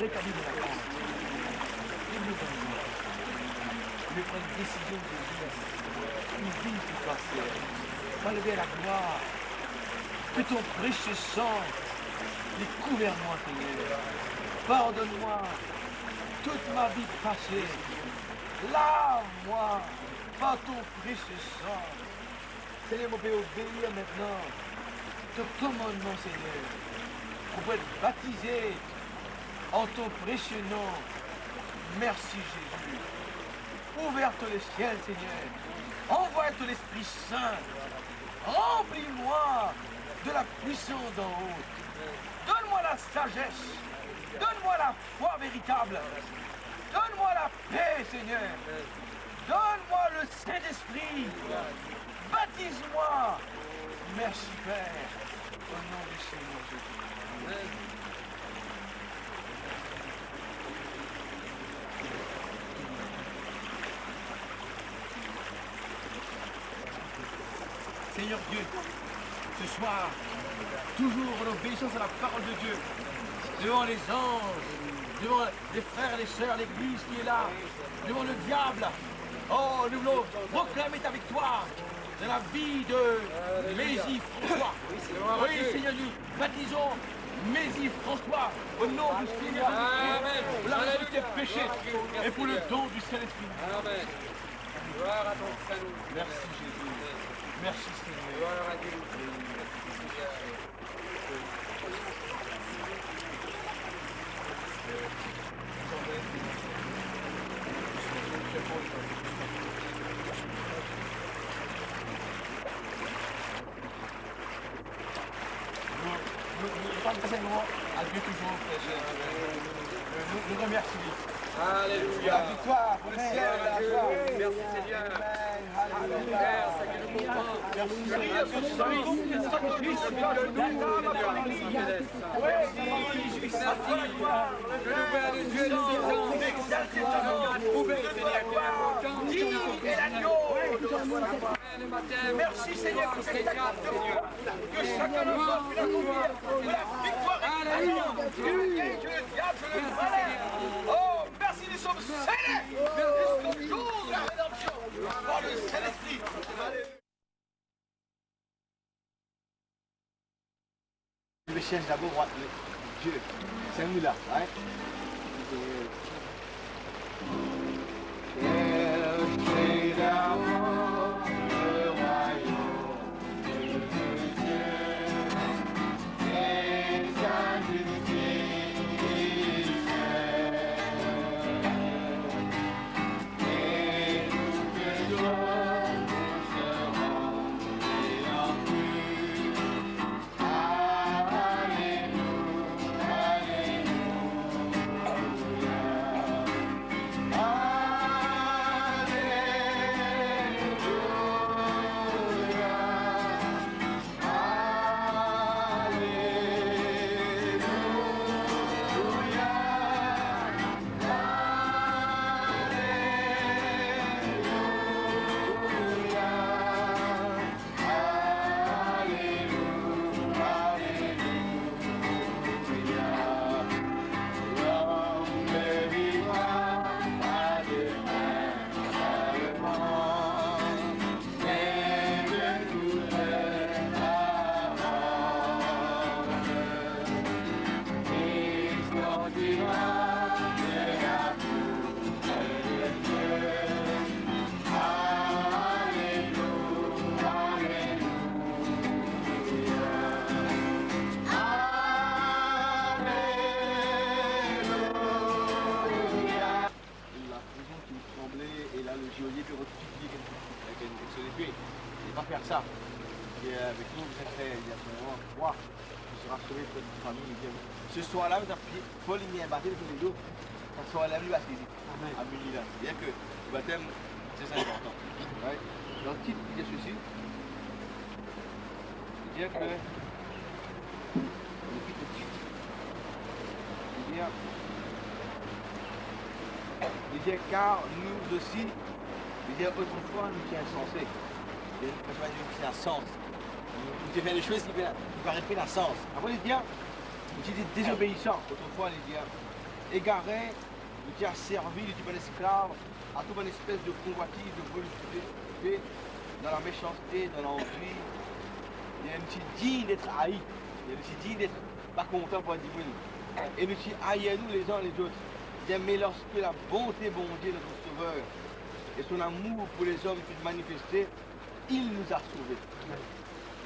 rétablir de la grâce. Il nous donne une grâce. Il prend une décision de vie, une vie qui passe. Va lever à la gloire. Que ton précieux sang les couvre-moi, Seigneur. Pardonne-moi toute ma vie passée. Lave-moi par ton précieux sang. Seigneur, mon Père, obéir maintenant ton commandement, Seigneur, pour être baptisé en ton précieux nom. Merci, Jésus. Ouverte le ciel, Seigneur. Envoie ton Esprit Saint. Remplis-moi de la puissance d'en haut. Donne-moi la sagesse. Donne-moi la foi véritable. Donne-moi la paix, Seigneur. Donne-moi le Saint-Esprit. Baptise-moi. Merci, Père. Au nom du Seigneur Jésus. Amen. Seigneur Dieu, ce soir, toujours en obéissance à la parole de Dieu, devant les anges, devant les frères et les sœurs, l'église qui est là, devant le diable, oh, nous voulons proclamer ta victoire dans la vie de Mézy François. Oui, Seigneur, nous baptisons Mézy François au nom du Seigneur, pour la rémission de tes péchés et pour le don du Saint-Esprit. Amen. Gloire à ton salut. Merci Jésus. Merci Seigneur. Gloire à Dieu. Nous parlons à Dieu toujours, frère cher. Nous remercions. Alléluia. La victoire pour le ciel, la joie. Merci Seigneur. Alléluia. Merci Seigneur pour cet acte de foi que chacun de nous a pu l'accomplir. La victoire est gagnante. Que le diable se le valait. Oh, merci, nous sommes scellés jusqu'au jour de la rédemption par le Saint-Esprit. Je cherche d'abord Dieu. C'est nous là, hein? Cherchez d'abord le royaume de Dieu et sa justice. Et nous faisons pour se rendre en plus. Alléluia, faire ça. Et avec nous, vous êtes il y a seulement 3 qui sera sauvé pour notre famille. Ce soir-là, vous avez Paul il a battu tous les deux. Ce soir-là, lui va se dire. Amen. Bien que le baptême, c'est ça important. Ouais. Dans le titre, il y a ceci. C'est-à-dire que depuis tout de suite, il dit car nous aussi, il dit autrefois nous sommes insensés. Il y a un sens. Vous avez fait des choses qui paraissent la sens. Après, il dit, vous étiez désobéissants. Autrefois, il dit, égaré, tu as servi, tu es un esclave à toute une espèce de convoitise, de volupté, dans la méchanceté, dans l'envie. Il y a une petite digne d'être haï, il y a une petite digne d'être pas content pour dire oui. Et nous haïssons nous les uns les autres. Bien, mais lorsque la bonté, bon Dieu, notre Sauveur, et son amour pour les hommes fut manifesté, il nous a sauvés.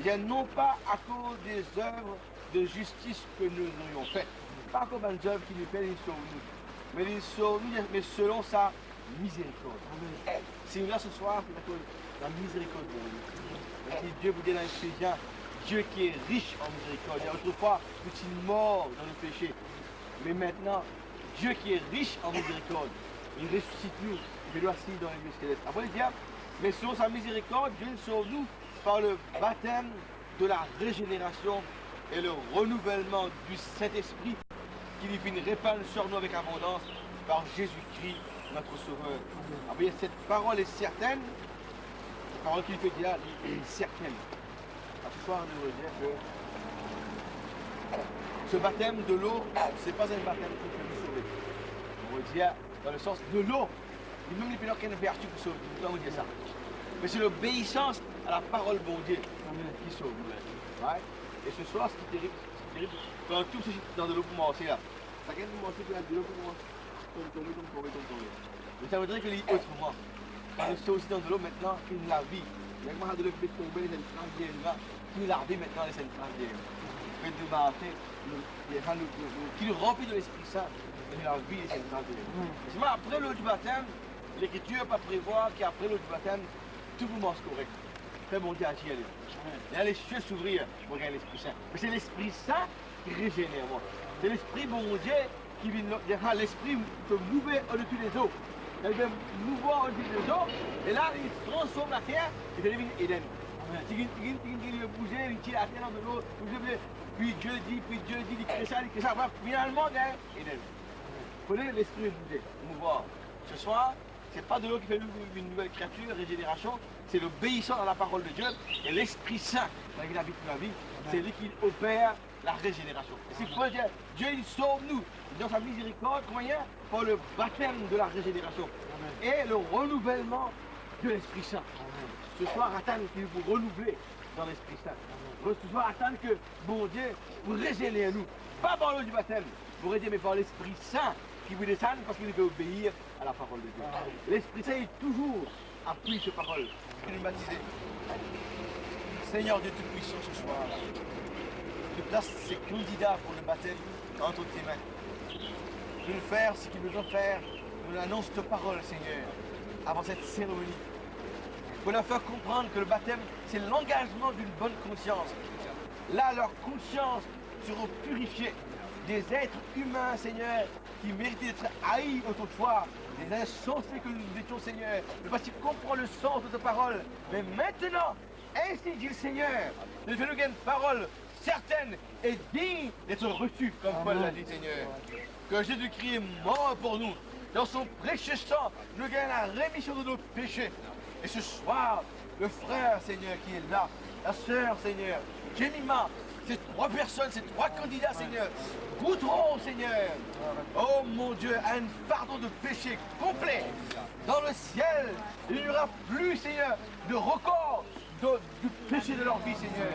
Bien, non pas à cause des œuvres de justice que nous aurions faites, pas comme des œuvres qui nous fait, il sauve nous, mais il sauve nous, mais selon sa miséricorde. C'est là ce soir, c'est à cause de la miséricorde de Dieu. Si Dieu vous dit dans Éphésiens, Dieu qui est riche en miséricorde. Et autrefois, nous étions morts dans le péché. Mais maintenant, Dieu qui est riche en miséricorde, il ressuscite nous, il nous assis dans les lieux célestes. Après, il dit, mais selon sa miséricorde, Dieu nous sauve nous par le baptême de la régénération et le renouvellement du Saint-Esprit qui vient répandre sur nous avec abondance par Jésus-Christ, notre Sauveur. Après, cette parole est certaine, cette parole qu'il fait dire est certaine. Ce soir, nous voulons dire que ce baptême de l'eau, ce n'est pas un baptême qui peut nous sauver. On va dire dans le sens de l'eau. Même les pénaux qui ont une vertu pour sauver, on va dire ça. Mais c'est l'obéissance à la parole bon Dieu qui sauve. Ouais. Et ce soir, ce qui est terrible, quand tout ceci dans de l'eau pour manger là, ça vient de manger de l'eau pour moi. Tomber. Mais ça voudrait que l'île autrement. Quand nous sommes aussi dans de l'eau maintenant, il la vie. Il y a de l'eau qui fait tomber les entrailles là, qui la vie maintenant les entrailles. Fait de marcher, qui nous remplit de l'Esprit Saint, et la vie les entrailles. C'est après l'eau du baptême, l'Écriture va prévoir qu'après l'eau du baptême, tout vous mange correct. Très bon Dieu agit. Il y a les cieux s'ouvrir pour gagner l'Esprit Saint. Mais c'est l'Esprit Saint qui régénère moi. C'est l'Esprit bon Dieu qui vient, l'Esprit se mouver au-dessus des eaux. Il vient mouvoir au-dessus des eaux, et là il transforme la terre et ça devient Éden. Il veut bouger, il tire la terre dans de l'eau, puis Dieu dit, il crée ça, finalement, Éden. Prenez l'Esprit de bouger, mouvoir. Ce soir, c'est pas de l'eau qui fait une nouvelle créature, régénération, c'est l'obéissance à la parole de Dieu et l'Esprit Saint, qui habite la vie, c'est lui qui opère la régénération. C'est pour dire, Dieu il sauve nous dans sa miséricorde, moyen par le baptême de la régénération et le renouvellement de l'Esprit Saint. Ce soir, attendre qu'il vous renouveler dans l'Esprit Saint. Ce soir, attendre que bon Dieu vous régénère nous, pas par l'eau du baptême, vous régénérez, mais par l'Esprit Saint qui vous descend parce qu'il veut obéir à la parole de Dieu. L'Esprit Saint est toujours appuyé sur parole. Il est baptisé. Seigneur Dieu Tout-Puissant, ce soir, tu places ces candidats pour le baptême entre tes mains. Tu veux faire ce qu'ils besoin faire. Nous annonce ta parole, Seigneur, avant cette cérémonie. Pour leur faire comprendre que le baptême, c'est l'engagement d'une bonne conscience. Là, leur conscience sera purifiée. Des êtres humains, Seigneur, qui méritaient d'être haïs autrefois, des insensés que nous étions, Seigneur, mais parce qu'ils comprennent le sens de ta parole. Mais maintenant, ainsi dit le Seigneur, nous faisons une parole certaine et digne d'être reçue, comme Paul l'a dit, Seigneur. Que Jésus-Christ est mort pour nous. Dans son précieux sang, nous gagnons la rémission de nos péchés. Et ce soir, le frère, Seigneur, qui est là, la sœur, Seigneur, Jemima, ces trois personnes, ces trois candidats, Seigneur, goûteront, Seigneur, oh mon Dieu, à un pardon de péché complet. Dans le ciel, il n'y aura plus, Seigneur, de record du péché de leur vie, Seigneur.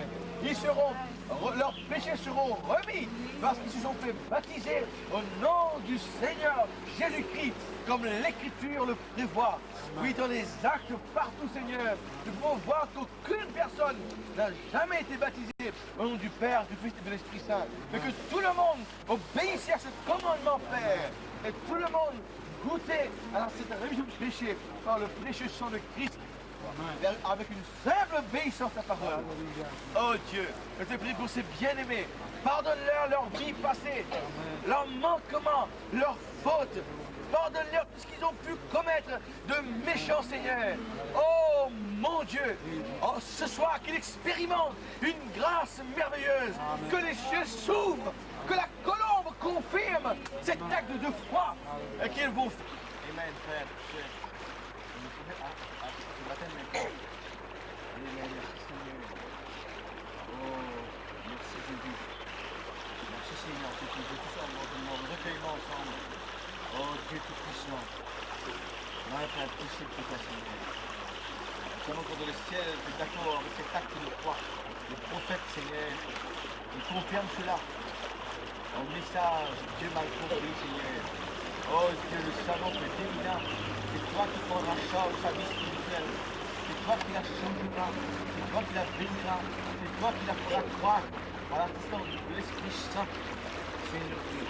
Leurs péchés seront remis parce qu'ils se sont fait baptiser au nom du Seigneur Jésus-Christ, comme l'Écriture le prévoit. Oui, dans les actes partout, Seigneur, nous pouvons voir qu'aucune personne n'a jamais été baptisée au nom du Père, du Fils et de l'Esprit Saint, mais que tout le monde obéissait à ce commandement, Père, et tout le monde goûtait à cette rémission du péché par le précieux sang de Christ, avec une simple obéissance à ta parole. Oh Dieu, je te prie pour ces bien-aimés. Pardonne-leur leur vie passée, leurs manquements, leurs fautes. Pardonne-leur tout ce qu'ils ont pu commettre de méchants, Seigneur. Oh mon Dieu, oh, ce soir qu'ils expérimentent une grâce merveilleuse, que les cieux s'ouvrent, que la colombe confirme cet acte de foi et qu'ils vont... Amen, frère. Merci Seigneur. Oh, merci Jésus. Merci Seigneur. Tous ensemble, recueillement ensemble. savons qu'au dans le ciel, tu es d'accord avec cet acte de foi. Le prophète, Seigneur, il confirme cela. Un message, Dieu m'a compris, Seigneur. Oh Dieu, nous savons que Démina, c'est toi qui prendras charge de sa vie spirituelle. C'est toi qui la changera, c'est toi qui la bénira, c'est toi qui la fera croître par la puissance de l'Esprit Saint. Seigneur Dieu,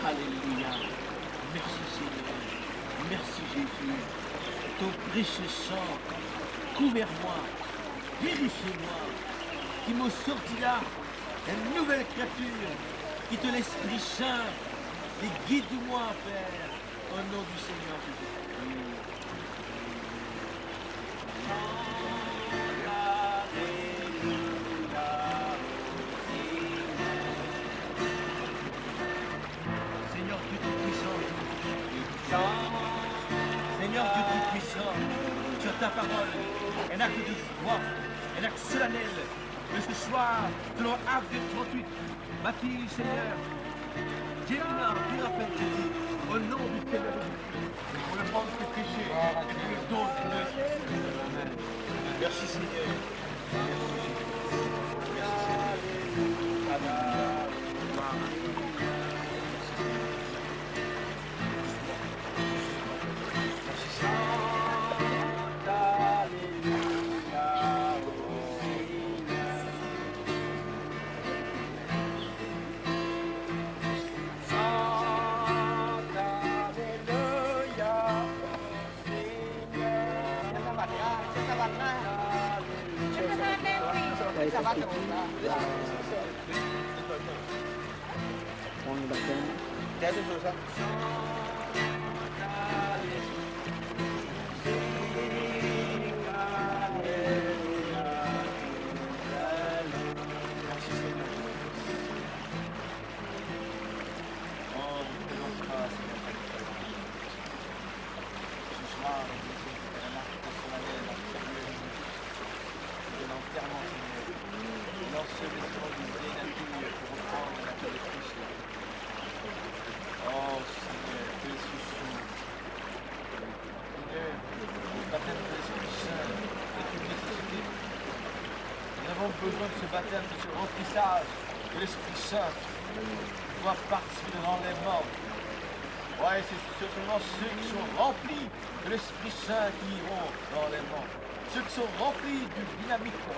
Alléluia. Merci Seigneur. Merci Jésus. Ton précieux sang, couvre-moi, purifie-moi, qui me sortira une nouvelle créature, qui te l'Esprit Saint, et guide-moi, Père, au nom du Seigneur Jésus. Seigneur Dieu Tout-Puissant, Seigneur Dieu Tout-Puissant, sur ta parole, un acte de foi, un acte solennel, que ce soir, selon Acte 38, Mathilde, Seigneur, Jémina, qui rappelle Jésus, au nom du Seigneur Jésus, pour le prendre tes péchés et pour le don de Dieu. Merci Seigneur. On est d'accord. Besoin de ce baptême, de ce remplissage de l'Esprit Saint, doit participer de l'enlèvement. Ouais, c'est seulement ceux qui sont remplis de l'Esprit Saint qui iront dans l'enlèvement. Ceux qui sont remplis du dynamique. Oh,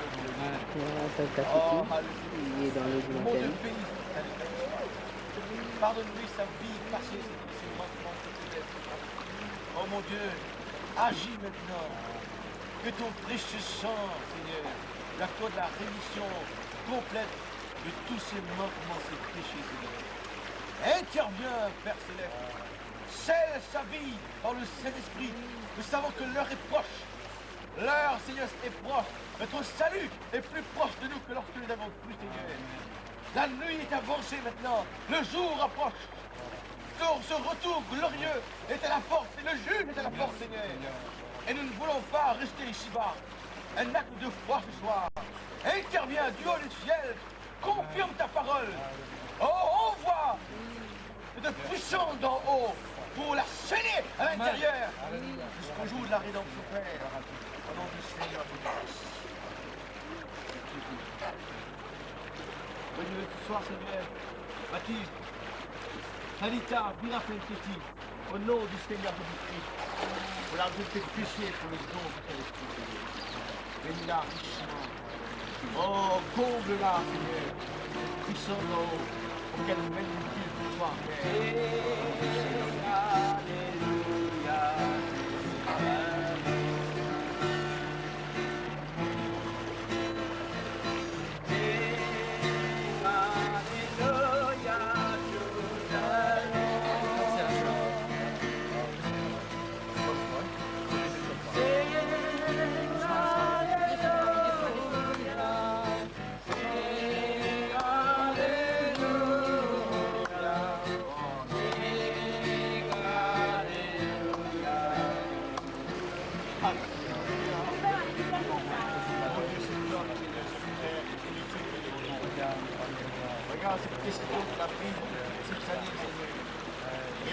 Il est dans le mon Dieu, bénis. Pardonne-lui sa vie passée, ses manquements, oh mon Dieu, agis maintenant. Que ton précieux sang, Seigneur, accorde la rémission complète de tous ces manquements, ces péchés, Seigneur. Interviens, Père Céleste. Scelle sa vie par le Saint-Esprit. Nous savons que l'heure est proche. L'heure, Seigneur, est proche. Notre salut est plus proche de nous que lorsque nous n'avons plus, Seigneur. La nuit est avancée maintenant. Le jour approche. Ce retour glorieux est à la porte. Et le juge est à la porte, Seigneur. Et nous ne voulons pas rester ici-bas. Un acte de foi ce soir. Interviens, Dieu du ciel. Confirme ta parole. Oh, envoie de puissance d'en haut pour la sceller à l'intérieur jusqu'au jour de la rédemption, Père. Au nom du Seigneur Jésus. Bénis-le ce soir, Seigneur. Baptiste, Talita, Bira Penteti, au nom du Seigneur Jésus-Christ, pour la de tes péchés, pour le don de ton esprit. Bénis-la richement. Oh, comble-la, Seigneur. Puissant d'en haut, pour qu'elle mène une vie pour toi, Père.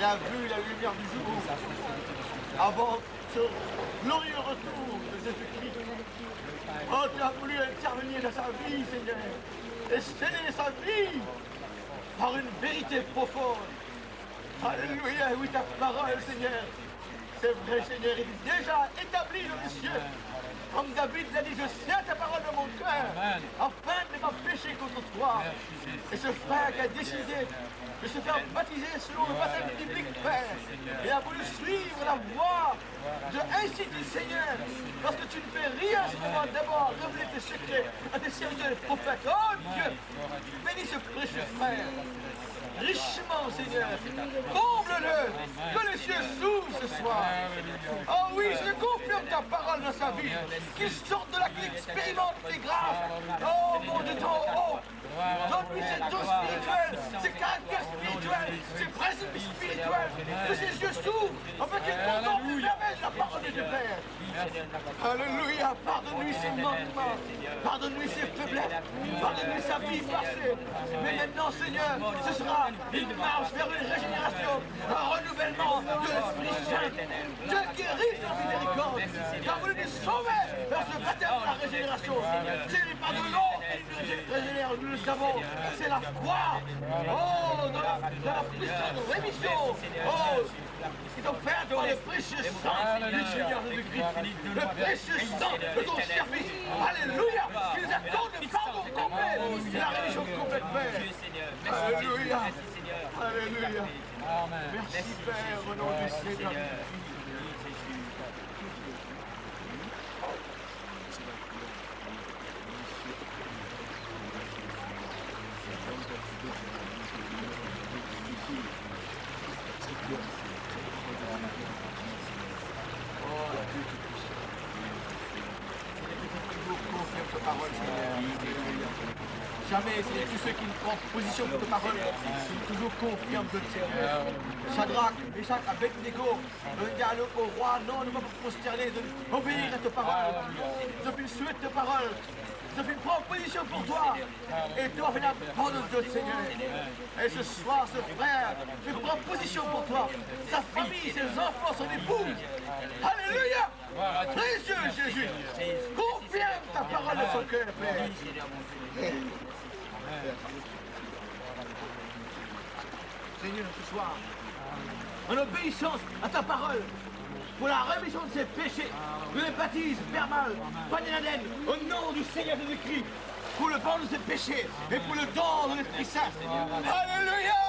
Il a vu la lumière du jour avant ce glorieux retour de Jésus-Christ. Oh, tu as voulu intervenir dans sa vie, Seigneur, et sceller sa vie par une vérité profonde. Alléluia, oui, ta parole, Seigneur. C'est vrai, Seigneur, il est déjà établi dans les cieux. Comme David l'a dit, je tiens ta parole dans mon cœur, afin de ne pas pécher contre toi. Et ce frère qui a décidé de se faire baptiser selon le baptême biblique, Père, il a voulu suivre la voie de ainsi dit Seigneur, parce que tu ne fais rien en ce moment, d'abord révéler tes secrets à tes serviteurs et prophètes. Oh Dieu, bénis ce précieux frère. Richement, Seigneur, comble-le, que les cieux s'ouvrent ce soir. Oh oui, je confirme ta parole dans sa vie, qu'il sorte de là, qu'il expérimente tes grâces. Oh mon Dieu, ton haut, donne-lui ses dons spirituels, ses caractères spirituels, ses principes spirituels, que ses yeux s'ouvrent, afin qu'il contemple les merveilles de la parole de Dieu Père. Alléluia, pardonne-lui ses manquements, pardonne-lui ses faiblesses, pardonne-lui sa vie passée. Mais maintenant, Seigneur, ce sera une marche vers une régénération, un renouvellement de l'Esprit Saint. Dieu guérit par miséricorde, qui a voulu nous sauver vers ce baptême de la régénération. Ce n'est pas de l'eau qui nous régénère, nous le savons, c'est la foi. Oh, dans la puissante rémission. Oh, qui est offerte par le précieux sang du Seigneur Jésus-Christ. Le précieux sang de ton service. Alléluia. Qui nous accorde le pardon complet. La rémission complète, Père. Alléluia. Alléluia. Merci, Père, au nom du Seigneur. Jamais, c'est tous ceux qui prennent position pour ta parole, sont toujours confiants de Seigneur. Shadrach, Meshach, Abednego, dire au roi, non, ne pas vous prosterner, d'obéir à ta parole. Je puis souhaiter ta parole. Je puis prendre position pour toi. Et toi, fais la parole de Dieu, Seigneur. Et ce soir, ce frère, je prends position pour toi. Sa famille, ses enfants, son épouse. Alléluia. Précieux Jésus, confirme ta parole de son cœur, Père. Seigneur, ce soir, en obéissance à ta parole, pour la rémission de ses péchés, je les baptise, Père Mal, Panéladène, au nom du Seigneur Jésus-Christ, pour le pardon de ses péchés et pour le don de l'Esprit Saint. Alléluia!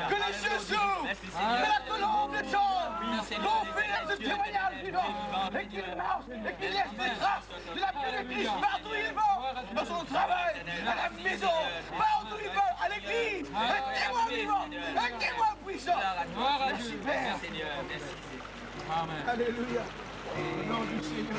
Que les cieux s'ouvrent, que la colombe des choses, confirme ce témoignage vivant, et qu'il marche, et qu'il laisse des traces de la paix de Christ partout où il va, dans son travail, à la maison, partout où il va, à l'église, un témoin vivant, un témoin puissant. Merci Père. Alléluia. Au nom du Seigneur.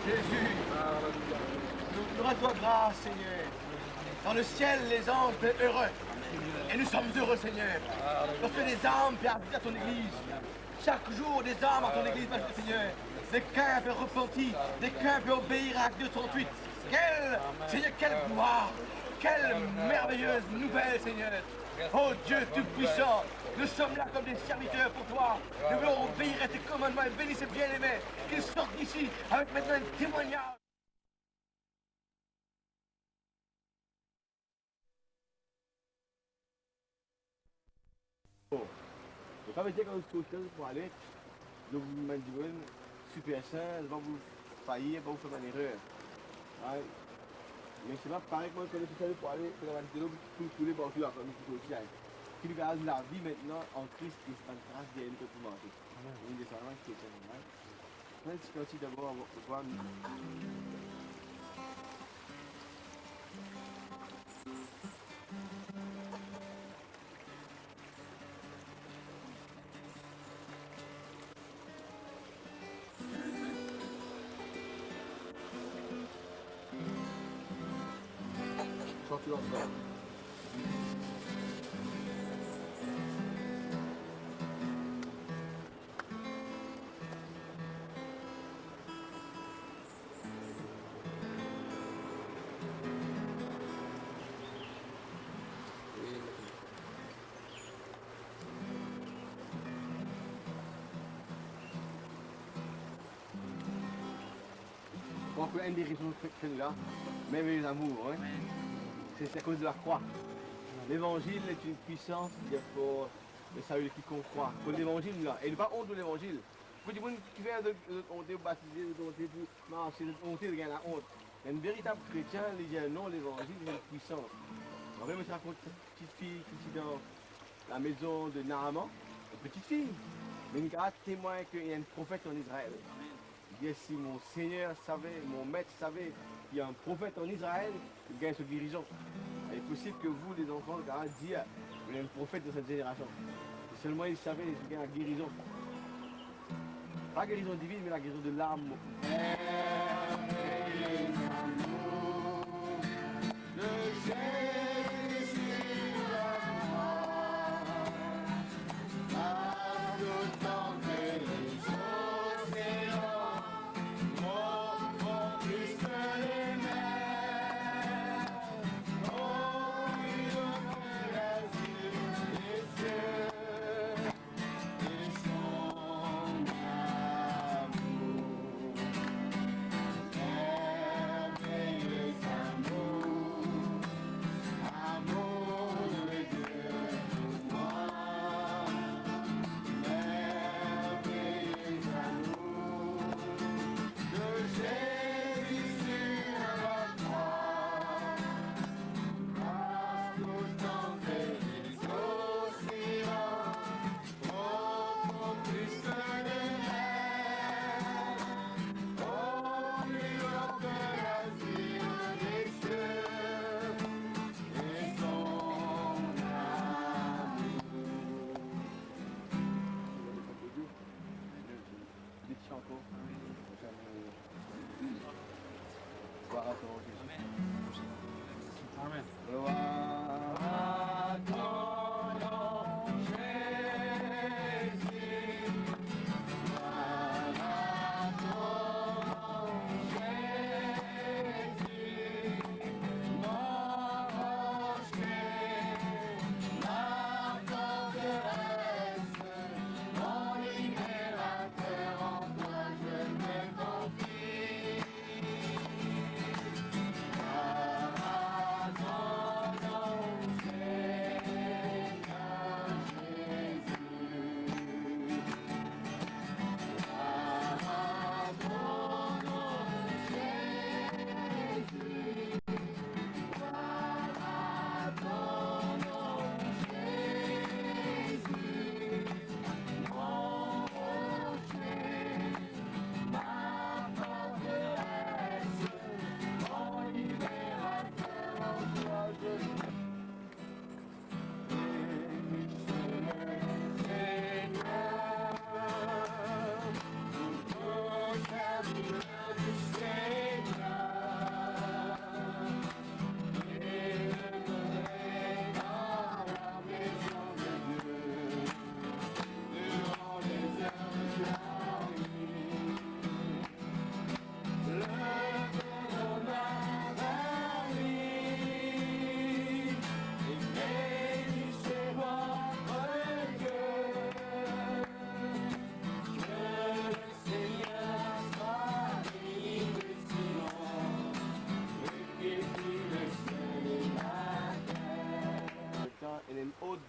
Jésus, nous rendons grâce, Seigneur. Dans le ciel, les anges sont heureux. Et nous sommes heureux, Seigneur. Parce que les âmes peuvent habiter à ton église. Chaque jour, des âmes à ton église, Seigneur. Des cœurs peuvent repentir, des cœurs peuvent obéir à Acte 2:38. Seigneur, quelle gloire, quelle merveilleuse nouvelle, Seigneur. Oh Dieu Tout-Puissant, nous sommes là comme des serviteurs pour toi. Nous voulons obéir à tes commandements et bénir ces bien-aimés qu'ils sortent d'ici avec maintenant un témoignage. Je vais pas me dire quand vous êtes pour aller, donc vous me dites, super sain, va vous faillir, va vous faire une erreur. Ouais. Mais c'est pas pareil que moi, quand je suis allé pour aller, pour la vidéo, pour tous les partout, là, comme je suis allé. Qui nous garde la vie maintenant en Christ et c'est une grâce d'elle pour tout le monde. Une des salons qui est normal. Même si quand tu d'abord voir sortir ensemble. crois qu'une des raisons que nous là, même les amours, hein, c'est à cause de la croix. L'évangile est une puissance pour le salut de quiconque croit. Pour l'évangile, là. Et il n'y a pas honte de l'évangile. Pour les gens qui viennent de honte, baptisé, de honte, non, c'est honte de gagner la honte. Un véritable chrétien, il dit non, l'évangile est une puissance. En vrai, je raconte une petite fille qui est dans la maison de Naaman, une petite fille. Mais il y a témoin qu'il y a un prophète en Israël. Il dit si mon Seigneur savait, mon maître savait qu'il y a un prophète en Israël, il gagne ce guérison. Il est possible que vous, les enfants, dire qu'il y a un prophète de cette génération. Et seulement il savait qu'il y a la guérison. Pas la guérison divine, mais la guérison de l'âme.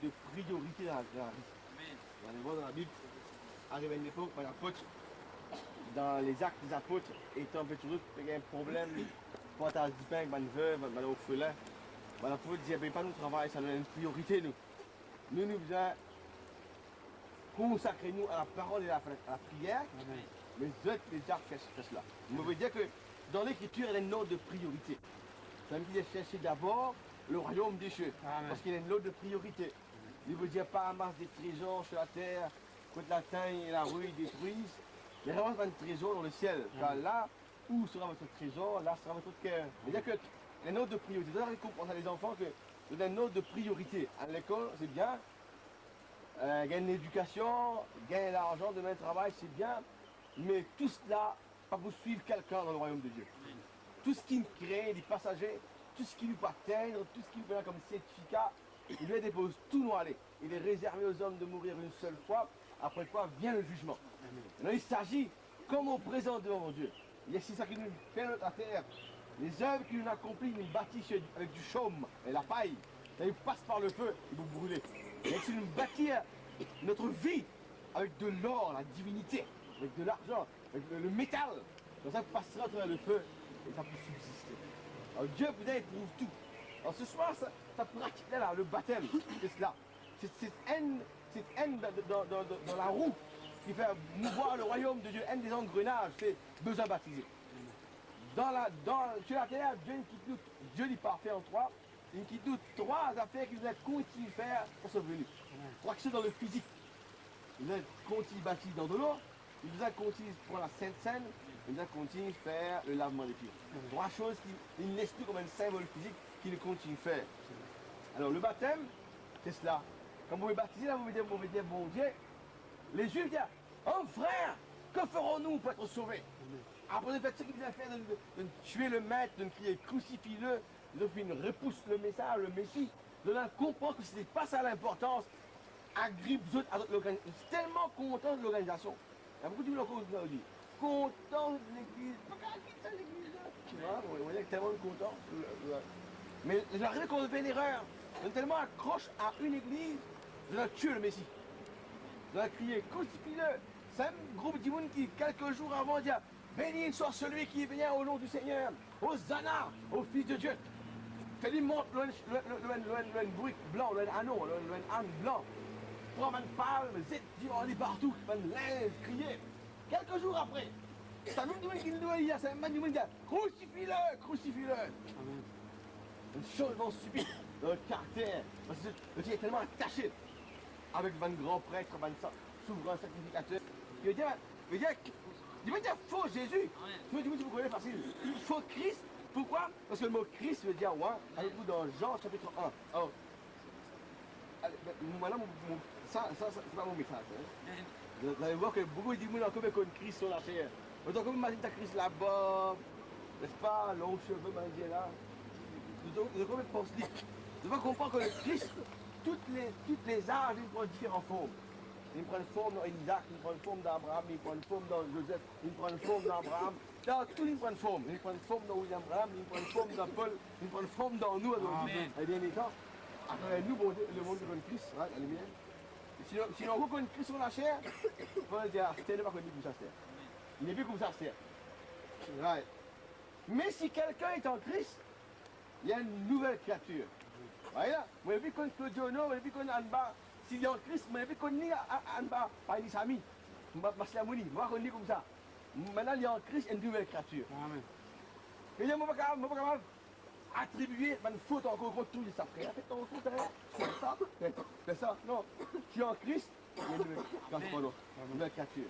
De priorité dans la vie. On allez voir dans la Bible, arrive à une époque où l'apôtre, dans les actes des apôtres, étant un peu toujours il y a un problème, partage du pain avec une veuve, un orphelin. L'apôtre dit, pas nous travail, ça nous donne une priorité nous. Nous devons consacrer nous à la parole et à la prière, mais les autres les actes font cela. On veut dire que dans l'écriture, il y a une ordre de priorité. Ça veut dire chercher d'abord le royaume des cieux, parce qu'il y a une ordre de priorité. Il ne veut dire pas amasse des trésors sur la terre, que la teigne et la rouille détruisent. Il y a vraiment un trésor dans le ciel, car là où sera votre trésor, là sera votre cœur. C'est-à-dire qu'il y a une ordre de priorité. D'ailleurs, il comprend à les enfants qu'il y a une ordre de priorité. À l'école, c'est bien. Gagner l'éducation, gagner l'argent, demain le travail, c'est bien. Mais tout cela, pas pour suivre quelqu'un dans le royaume de Dieu. Tout ce qui nous crée, des passagers, tout ce qui nous peut atteindre, tout ce qui nous fait comme certificat, il lui dépose tout nous aller. Il est réservé aux hommes de mourir une seule fois, après quoi vient le jugement. Maintenant, il s'agit, comme on présente devant Dieu, Il y a c'est ça qui nous fait la terre. Les œuvres qu'il nous accomplit, nous bâtissent avec du chaume et la paille. Ça il passe par le feu, il vous brûler. Et si nous bâtir notre vie avec de l'or, la divinité, avec de l'argent, avec le métal, comme ça passera à travers le feu et ça peut subsister. Alors Dieu peut éprouve tout. Alors ce soir, ça pratique là, le baptême, c'est cela. C'est cette haine dans la roue qui fait mouvoir le royaume de Dieu, haine des engrenages, c'est besoin baptisé. Sur la terre, Dieu dit parfait en trois. Il quitte nous trois affaires qu'il doit continuer à faire pour son venu. Trois qui sont dans le physique. Il doit continuer à bâtir dans de l'eau. Il doit continuer pour la Sainte Seine. Il doit continuer à faire le lavement des pieds. Trois choses qu'il ne laisse plus comme un symbole physique qu'il continue à faire. Alors le baptême, c'est cela. Quand vous vous baptisez, là, vous me dites, bon Dieu, les Juifs disent, oh frère, que ferons-nous pour être sauvés? Après le fait ce qu'il vient faire de tuer le maître, de crier crucifie-le, de faire une repousse le message, le Messie, de leur comprendre que ce n'était pas ça l'importance. Agrippe à l'organisation. Je suis tellement content de l'organisation. Il y a beaucoup de gens qui disent content de l'église. Pourquoi quitter l'église là? Tu vois, on est tellement content. Mais j'arrive qu'on fait une erreur. On est tellement accroche à une église, de leur tuer le Messie. De leur crier crucifie-le. C'est un groupe de monde qui, quelques jours avant, dit béni soit celui qui vient au nom du Seigneur. Hosanna au Fils de Dieu. Fais-lui montre le bruit blanc, le anneau, le âne blanc. Prends une palme, zit, dit on est partout, une linge, crier. Quelques jours après, c'est un même du monde qui le doit dire, c'est un même du monde qui dit crucifie-le, crucifie-le. Une chose vraiment stupide dans le caractère. Parce que le Dieu est tellement attaché avec un grand prêtre, un souverain sacrificateur. Il veut dire faux Jésus. Tu me dis, vous connaissez facile. Faux Christ. Pourquoi? Parce que le mot Christ veut dire ouais, avec vous dans Jean chapitre 1. Alors, maintenant, ça c'est pas mon message. Hein. Vous allez voir que beaucoup de gens ont comme Christ sur la chair. Vous avez comme imaginer ta Christ là-bas, n'est-ce pas, longs cheveux, manier là. Vous avez comme penser. Vous devez comprendre que le Christ, toutes les âges, ils prennent différentes formes. Il prend une forme dans Isaac, il prend une forme d'Abraham, il prend une forme dans Joseph, il prend une forme d'Abraham. Dans tout, il prend une forme. Il prend une forme dans William Abraham, il prend une forme dans Paul, il prend une forme dans nous. Et bien les temps, après nous, bon, le monde de Christ, right, la lumière. Si on reconnaît Christ sur la chair, on va dire, c'est pas connu comme ça, c'est. Il n'est plus comme ça, c'est. Right. Mais si quelqu'un est en Christ, il y a une nouvelle créature. Voilà. Moi, je vis comme Claudio, je vis comme Anba. S'il est en Christ, je vis comme Anba, pas une amie. Je vais voir qu'on dit comme ça. Maintenant, il est en Christ, une nouvelle créature. Amen. Et je ne peux pas attribuer une faute encore contre tout ça. Faites ton faute, c'est ça. Non. Tu es en Christ, il y a une nouvelle créature.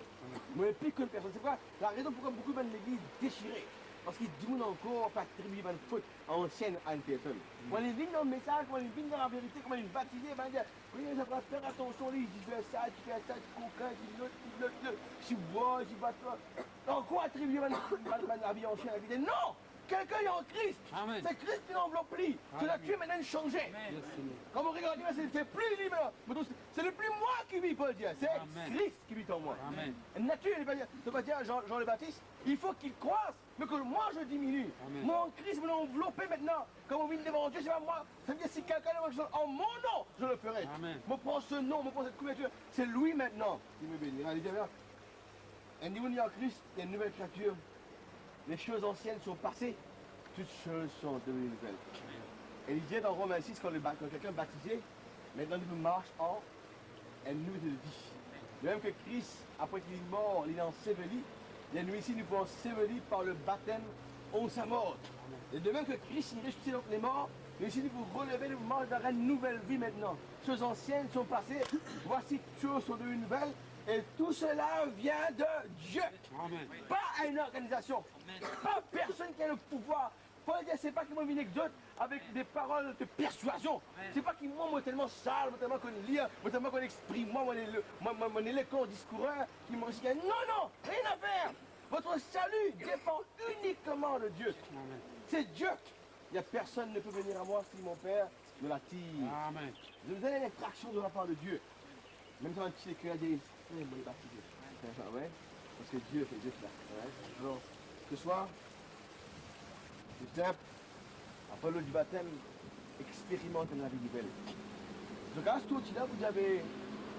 Moi, plus qu'une personne. C'est quoi la raison pourquoi beaucoup de l'église déchirée? Parce qu'ils disent encore pas attribuer une faute ancienne à une personne. Quand ils viennent dans le message, quand ils viennent dans la vérité, quand ils sont baptisés, ils vont dire oui, ça va faire attention, lui, tu fais ça, tu coquin, tu l'autre, tu bois, tu bats toi. Donc, quoi attribuer la vie ancienne à la vie? Non! Quelqu'un est en Christ. C'est Christ qui l'enveloppe pris. C'est la Dieu maintenant changé. Quand vous regardez, c'est plus libre. C'est le plus moi qui vis, Paul dit. C'est Christ qui vit en moi. La nature, il ne pas dire Jean le Baptiste, il faut qu'il croisse, mais que moi je diminue. Moi en Christ, me l'a enveloppé maintenant. Quand on vient devant Dieu, c'est pas moi. Ça veut dire si quelqu'un est en mon nom, je le ferai. Je prends ce nom, je prends cette couverture. C'est lui maintenant qui me bénit. Il dit bien, un niveau en Christ, il y a une nouvelle créature. Les choses anciennes sont passées, toutes choses sont devenues nouvelles. Et il dit dans Romains 6, quand quelqu'un est baptisé, maintenant il marche en une nouvelle vie. De même que Christ, après qu'il est mort, il est enseveli, et nous ici, nous pouvons ensevelir par le baptême en sa mort. Et de même que Christ, il ressuscite les morts, nous ici, nous pouvons relever le marche vers une nouvelle vie maintenant. Les choses anciennes sont passées, voici toutes choses sont devenues nouvelles. Et tout cela vient de Dieu. Amen. Pas à une organisation. Amen. Pas personne qui a le pouvoir. Paul dit, c'est pas qu'il m'a mis une anecdote avec des paroles de persuasion. C'est pas qu'il m'a tellement sale, tellement qu'on lit, tellement qu'on exprime, moi, mon éloquent discoureur, qui m'a dit, non, rien à faire. Votre salut dépend uniquement de Dieu. C'est Dieu. Il n'y a personne ne peut venir à moi si mon Père me l'attire. Amen. Je vous donne l'infraction de la part de Dieu. Même quand un petit cœur dit, ouais, parce que Dieu fait Dieu là. Alors, Ce soir, c'est simple. Après l'eau du baptême, expérimente la vie nouvelle. Je grâce tout là, vous avez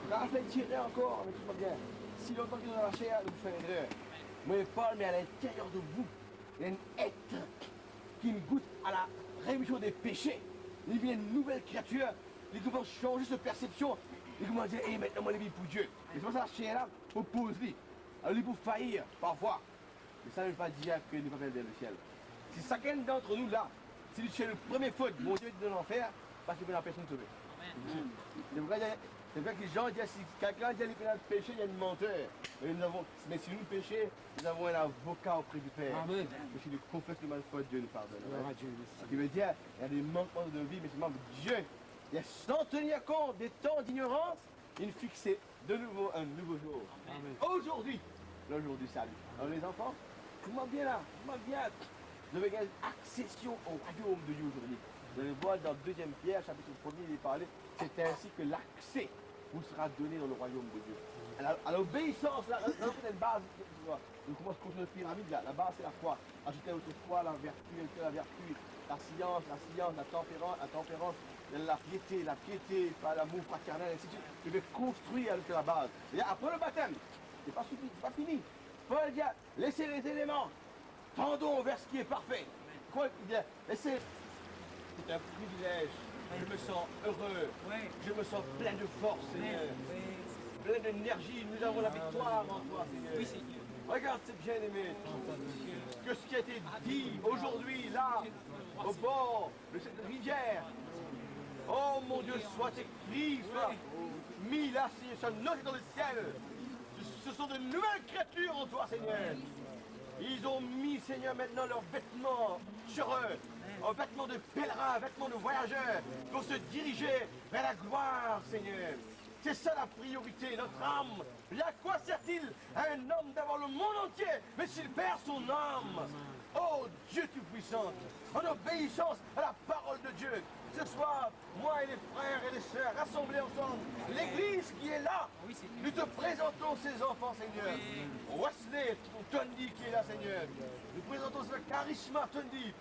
réfléchir encore, mais tout va bien. Si longtemps que dans la chair, vous faites une erreur. Moi, je parle, mais à l'intérieur de vous, il y a un être qui me goûte à la rémission des péchés. Il devient une nouvelle créature. Il commence à changer sa perception. Il commence à dire, hey, maintenant, moi, je vis pour Dieu. Et c'est pour ça que la chair là, on pose lui. Alors, il peut faillir, parfois. Mais ça ne veut pas dire qu'il ne va pas vers le ciel. Si chacun d'entre nous là, si tu fais le premier faute, mon Dieu est dans l'enfer, parce qu'il n'y a personne de sauver. C'est vrai que les gens disent, si quelqu'un dit qu'il y a un péché, il y a une menteur. Mais si nous péchons, nous avons un avocat auprès du Père. Amen. Et si nous confessons le mal faute, Dieu nous pardonne. Gloire à Dieu. Ce qui veut dire, il y a des manquements de vie, mais c'est même Dieu. Il y a sans tenir compte des temps d'ignorance, il fixait de nouveau un nouveau jour. Aujourd'hui, le jour du salut. Alors les enfants, tout le monde bien là, tout le monde bien. Vous avez une accession au royaume de Dieu aujourd'hui. Vous allez voir dans 2 Pierre, chapitre 1er, il est parlé, c'est ainsi que l'accès vous sera donné dans le royaume de Dieu. À l'obéissance, là, c'est une base. On commence à construire une pyramide là. La base, c'est la foi. Ajoutez à votre foi la vertu, la science, la tempérance, la piété, l'amour fraternel, ainsi de suite. Je vais construire avec la base. Et après le baptême, c'est pas suffisant, c'est pas fini. Paul dit, laissez les éléments, tendons vers ce qui est parfait. Quoi, il dit, laissez. C'est un privilège. Je me sens heureux. Je me sens plein de force, Seigneur. Plein d'énergie. Nous avons la victoire en toi, Seigneur. Oui, Seigneur. Regarde, c'est bien aimé. Que ce qui a été dit aujourd'hui, là, au bord de cette rivière. Oh mon Dieu, soit écrit, soit mis là, soit noté dans le ciel. Ce sont de nouvelles créatures en toi, Seigneur. Ils ont mis, Seigneur, maintenant leurs vêtements sur eux. Un vêtement de pèlerin, un vêtement de voyageur, pour se diriger vers la gloire, Seigneur. C'est ça la priorité, notre âme. Et à quoi sert-il à un homme d'avoir le monde entier, mais s'il perd son âme? Oh Dieu Tout-Puissant, en obéissance à la parole de Dieu. Ce soir, moi et les frères et les sœurs rassemblés ensemble, l'église qui est là, nous te présentons ces enfants, Seigneur. Wesley, Tundi qui est là, Seigneur. Nous présentons ce charisma, Tundi.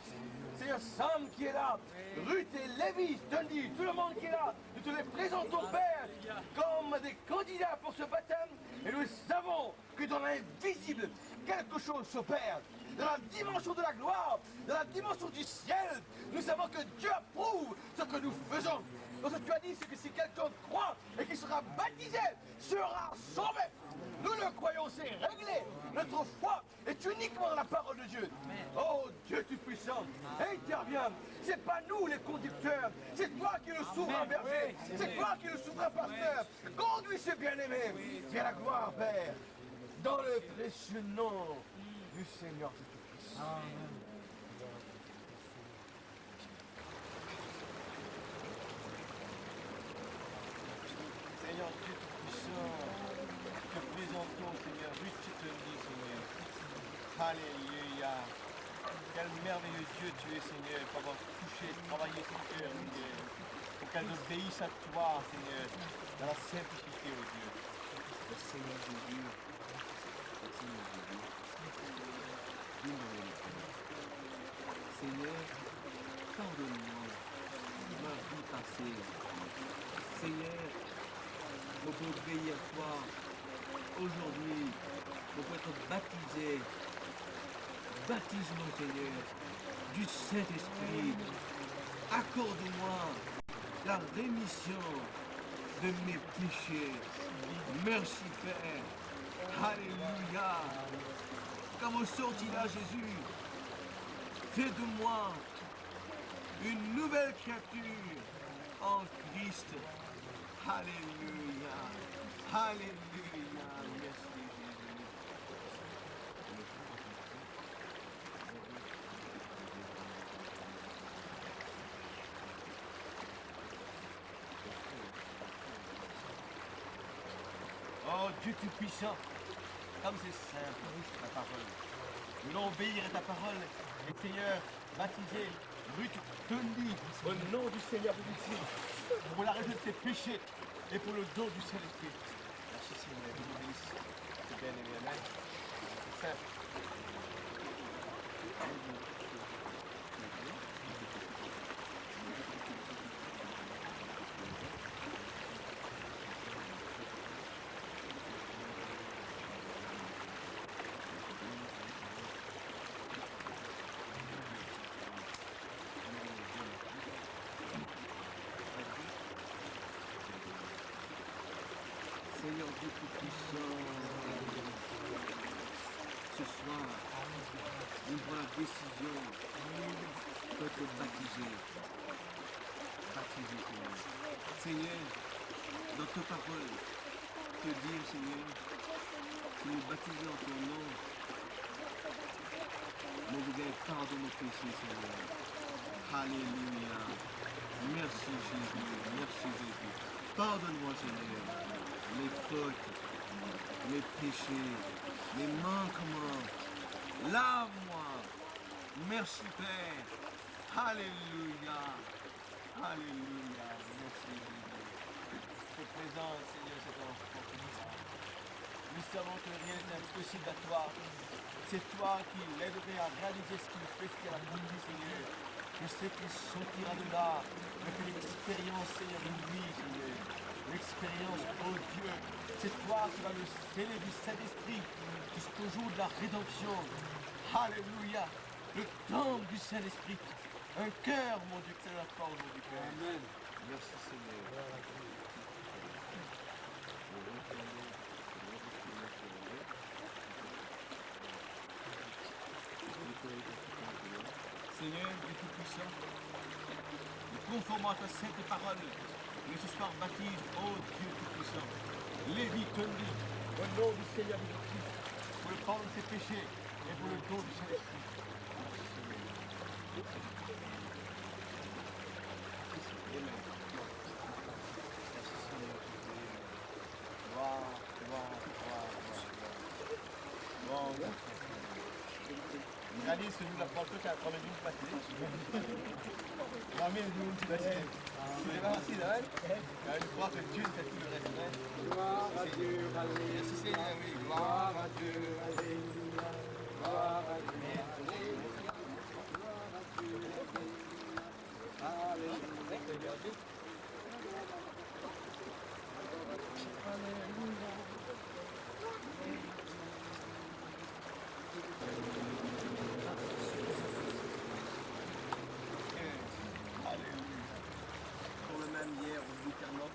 Seigneur Sam qui est là, Ruth et Lévis, Tundi, tout le monde qui est là. Nous te les présentons, Père, comme des candidats pour ce baptême. Et nous savons que dans l'invisible, quelque chose s'opère. Dans la dimension de la gloire, dans la dimension du ciel, nous savons que Dieu approuve ce que nous faisons. Donc ce que tu as dit, c'est que si quelqu'un croit et qui sera baptisé, sera sauvé. Nous le croyons, c'est réglé. Notre foi est uniquement dans la parole de Dieu. Oh Dieu Tout-Puissant, interviens. C'est pas nous les conducteurs, c'est toi qui es le souverain berger. C'est toi qui es le souverain pasteur. Conduis ce bien-aimé vers la gloire, Père. Dans le précieux nom du Seigneur Jésus-Christ. Seigneur Dieu Tout-Puissant, te présentons, Seigneur, juste tu te dis, Seigneur. Alléluia. Quel merveilleux Dieu tu es, Seigneur, pour avoir touché, travaillé son cœur, Seigneur. Pour qu'elle obéisse à toi, Seigneur, dans la simplicité, oh Dieu. Le Seigneur Jésus, le Seigneur Jésus. Seigneur, pardonne-moi ma vie passée. Seigneur, je peux obéir à toi. Aujourd'hui, je peux être baptisé. Baptise-moi, Seigneur, du Saint-Esprit. Accorde-moi la rémission de mes péchés. Merci, Père. Alléluia. Comme sorti là, Jésus, fais de moi une nouvelle créature en Christ. Alléluia. Alléluia. Merci, Jésus. Oh Dieu Tout-Puissant, comme c'est simple, ta parole. Nous voulons obéir à ta parole. Et Seigneur, baptiser Ruth Tundi au nom du Seigneur Jésus, pour la rémission de ses péchés et pour le don du Saint-Esprit. Merci Seigneur, nous obéissons. C'est bien aimé, amen. C'est simple. Seigneur Dieu Tout-Puissant, ce soir, nous prenons la décision d'être baptisés. Baptisés, Seigneur. Seigneur, dans ta parole, te dire, Seigneur, que nous baptisons en ton nom, nous voulons pardon nos péchés, Seigneur. Alléluia. Merci Jésus, merci Jésus. Pardonne-moi, Seigneur, mes fautes, mes péchés, mes manquements. Lave-moi. Merci Père. Alléluia. Alléluia. Merci Jésus. te présente, Seigneur, cet enfant. Nous savons que rien n'est impossible à toi. C'est toi qui l'aiderais à réaliser ce qu'il fait, ce qu'il a accompli, Seigneur. Je sais qu'il sortira de là, mais que l'expérience, Seigneur, lui, Seigneur. L'expérience, oh Dieu, c'est toi qui vas le sceller du Saint-Esprit jusqu'au jour de la rédemption. Alléluia. Le temple du Saint-Esprit. Un cœur, mon Dieu, que c'est la force, mon Dieu. Amen. Merci, Seigneur. Seigneur, Dieu Tout-Puissant, nous conformons à ta sainte parole, mais ce soir baptise, ô Dieu Tout-Puissant, Lévi Tundi, Au nom du Seigneur Jésus-Christ, pour le pardon de ses péchés et pour le don du Saint-Esprit. Amen. Gloire, gloire, gloire, gloire, gloire. Regardez ce nous apprend tout à prendre une passée. Ramène nous une passée. C'est pas facile, hein? Je crois que Dieu fait tout le reste. Gloire à Dieu, alléluia. Merci Seigneur, oui. Gloire à Dieu, alléluia. Gloire à Dieu, alléluia. Gloire à Dieu, alléluia. pour le même hier, au Lucarnoc,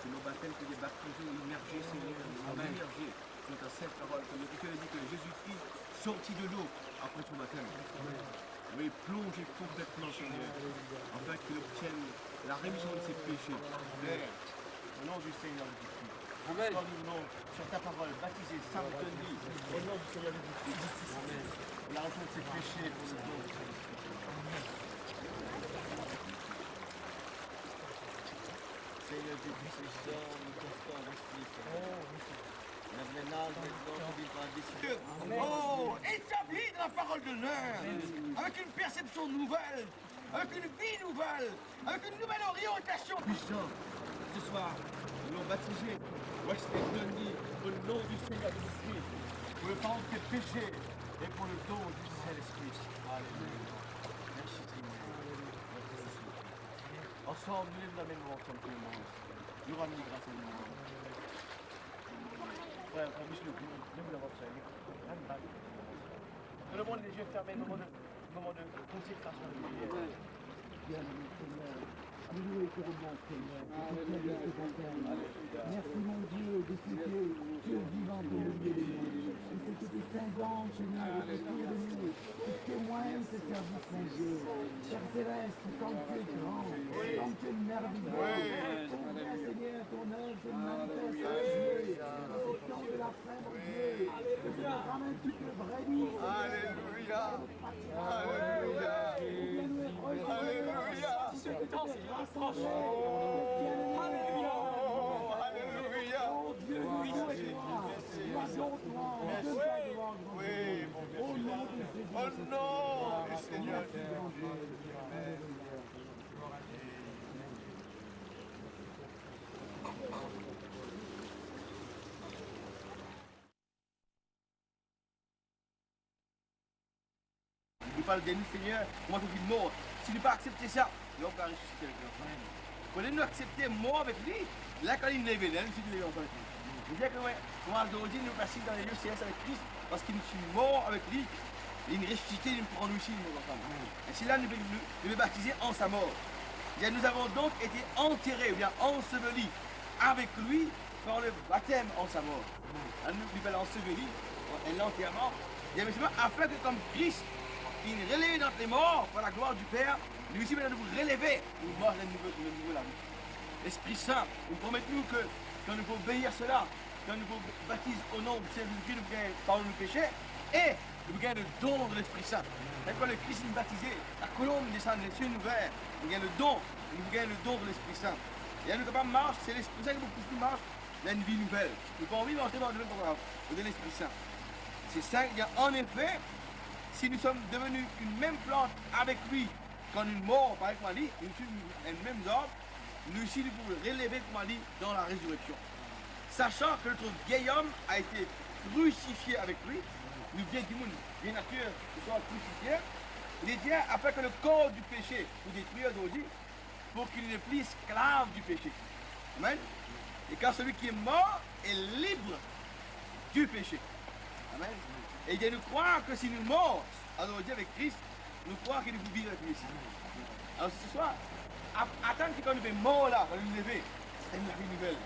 c'est nos baptêmes que des baptisés immergés, Seigneur, immergés dans ta sainte parole. Comme tu as dit que Jésus-Christ sortit de l'eau après son baptême. Oui, plongé complètement, Seigneur, afin qu'il obtienne la rémission de ses péchés. Père, au nom du Seigneur Jésus-Christ. Amen. Quand nous venons sur ta parole, baptisé, sanctifié, au nom du Seigneur Jésus-Christ. Amen. La rémission de ses péchés pour le nom du Saint-Esprit. Seigneur Dieu Tout-Puissant, nous confions en l'Esprit. Maintenant, par la décision. Oh, établi dans la parole d'honneur, avec une perception nouvelle, avec une vie nouvelle, avec une nouvelle orientation. Puissant, ce soir, nous l'avons baptisé, Wesley Dundee, au nom du Seigneur Jésus-Christ, Pour le pardon de tes péchés et pour le don du Saint-Esprit. Alléluia. Merci Seigneur. Ensemble, nous lèvons la même ensemble que le monde. Nous ramenons grâce à nous. Frère, Michel, nous l'avons fait. Tout le monde les yeux fermés, moment de consécration de prière. Bien-aimé Seigneur, nous louons et te rendons, Seigneur, pour toute la vie de ton Père. Merci mon Dieu de ce que tu es vivant au milieu de nous. Et ce que tu t'inventes, Seigneur, autour de nous. Tu témoignes ce service, mon Dieu. Père céleste, comme tu es grand, comme tu es merveilleux. Oh bien, Seigneur, ton œuvre se manifeste à Dieu. Dans ce temps de la fin, mon Dieu. Que tu nous ramènes toutes les vraies vies, Alléluia. Alléluia. Alléluia. Ce temps, c'est rassemblé. Alléluia. Oh Dieu, nous Oui, mon Dieu. au nom de Jésus. Au nom du Seigneur Jésus. parle de nous, Seigneur, comment tu vis mort. Si tu n'as pas accepté ça, là, on peut ressusciter avec l'enfant. Prenez-nous accepter mort avec lui. Là, quand il est levé, là, nous sommes levés ensemble avec lui. Je veux dire que, ouais, comment aujourd'hui nous passons dans les lieux célestes avec Christ, parce qu'il nous sommes morts avec lui. Il nous ressuscité, il nous prend nous ici, nous ensemble. Et c'est là que nous nous baptiser en sa mort. Et nous avons donc été enterrés, ou bien ensevelis avec lui par le baptême en sa mort. Nous lui ensevelis, et l'enterrement, et afin que comme Christ, il nous relève dans les morts par la gloire du Père, nous aussi nous vous relever, nous morts de nouveau la vie. L'Esprit Saint, nous promettons que quand nous pouvons obéir à cela, quand nous pouvons baptiser au nom de Jésus-Christ, nous pouvons pardon nos péchés, et nous gagnons le don de l'Esprit Saint. Quand le Christ est baptisé, la colombe descend des cieux ouverts, nous gagnons le don, le don de l'Esprit Saint. Et nous ne marche, c'est l'Esprit Saint qui nous marche, il y a une vie nouvelle. Nous pouvons vivre entrer dans le programme de l'Esprit Saint. C'est ça, il y a en effet, si nous sommes devenus une même plante avec lui, quand nous morts, par exemple, nous sommes une même ordre, nous aussi nous pouvons relever, comme on dit, dans la résurrection. Sachant que notre vieil homme a été crucifié avec lui, nous vieilles du monde, vieille nature, nous sommes crucifiés, il est dit, afin que le corps du péché nous détruise aujourd'hui, pour qu'il n'est plus esclave du péché. Amen. Et car celui qui est mort est libre du péché. Amen. Et il nous croire que si nous morts aujourd'hui avec Christ, nous croire qu'il nous vivre avec lui ici. Alors ce soir, attendre que quand nous sommes morts là, quand nous nous lever, c'est une vie nouvelle.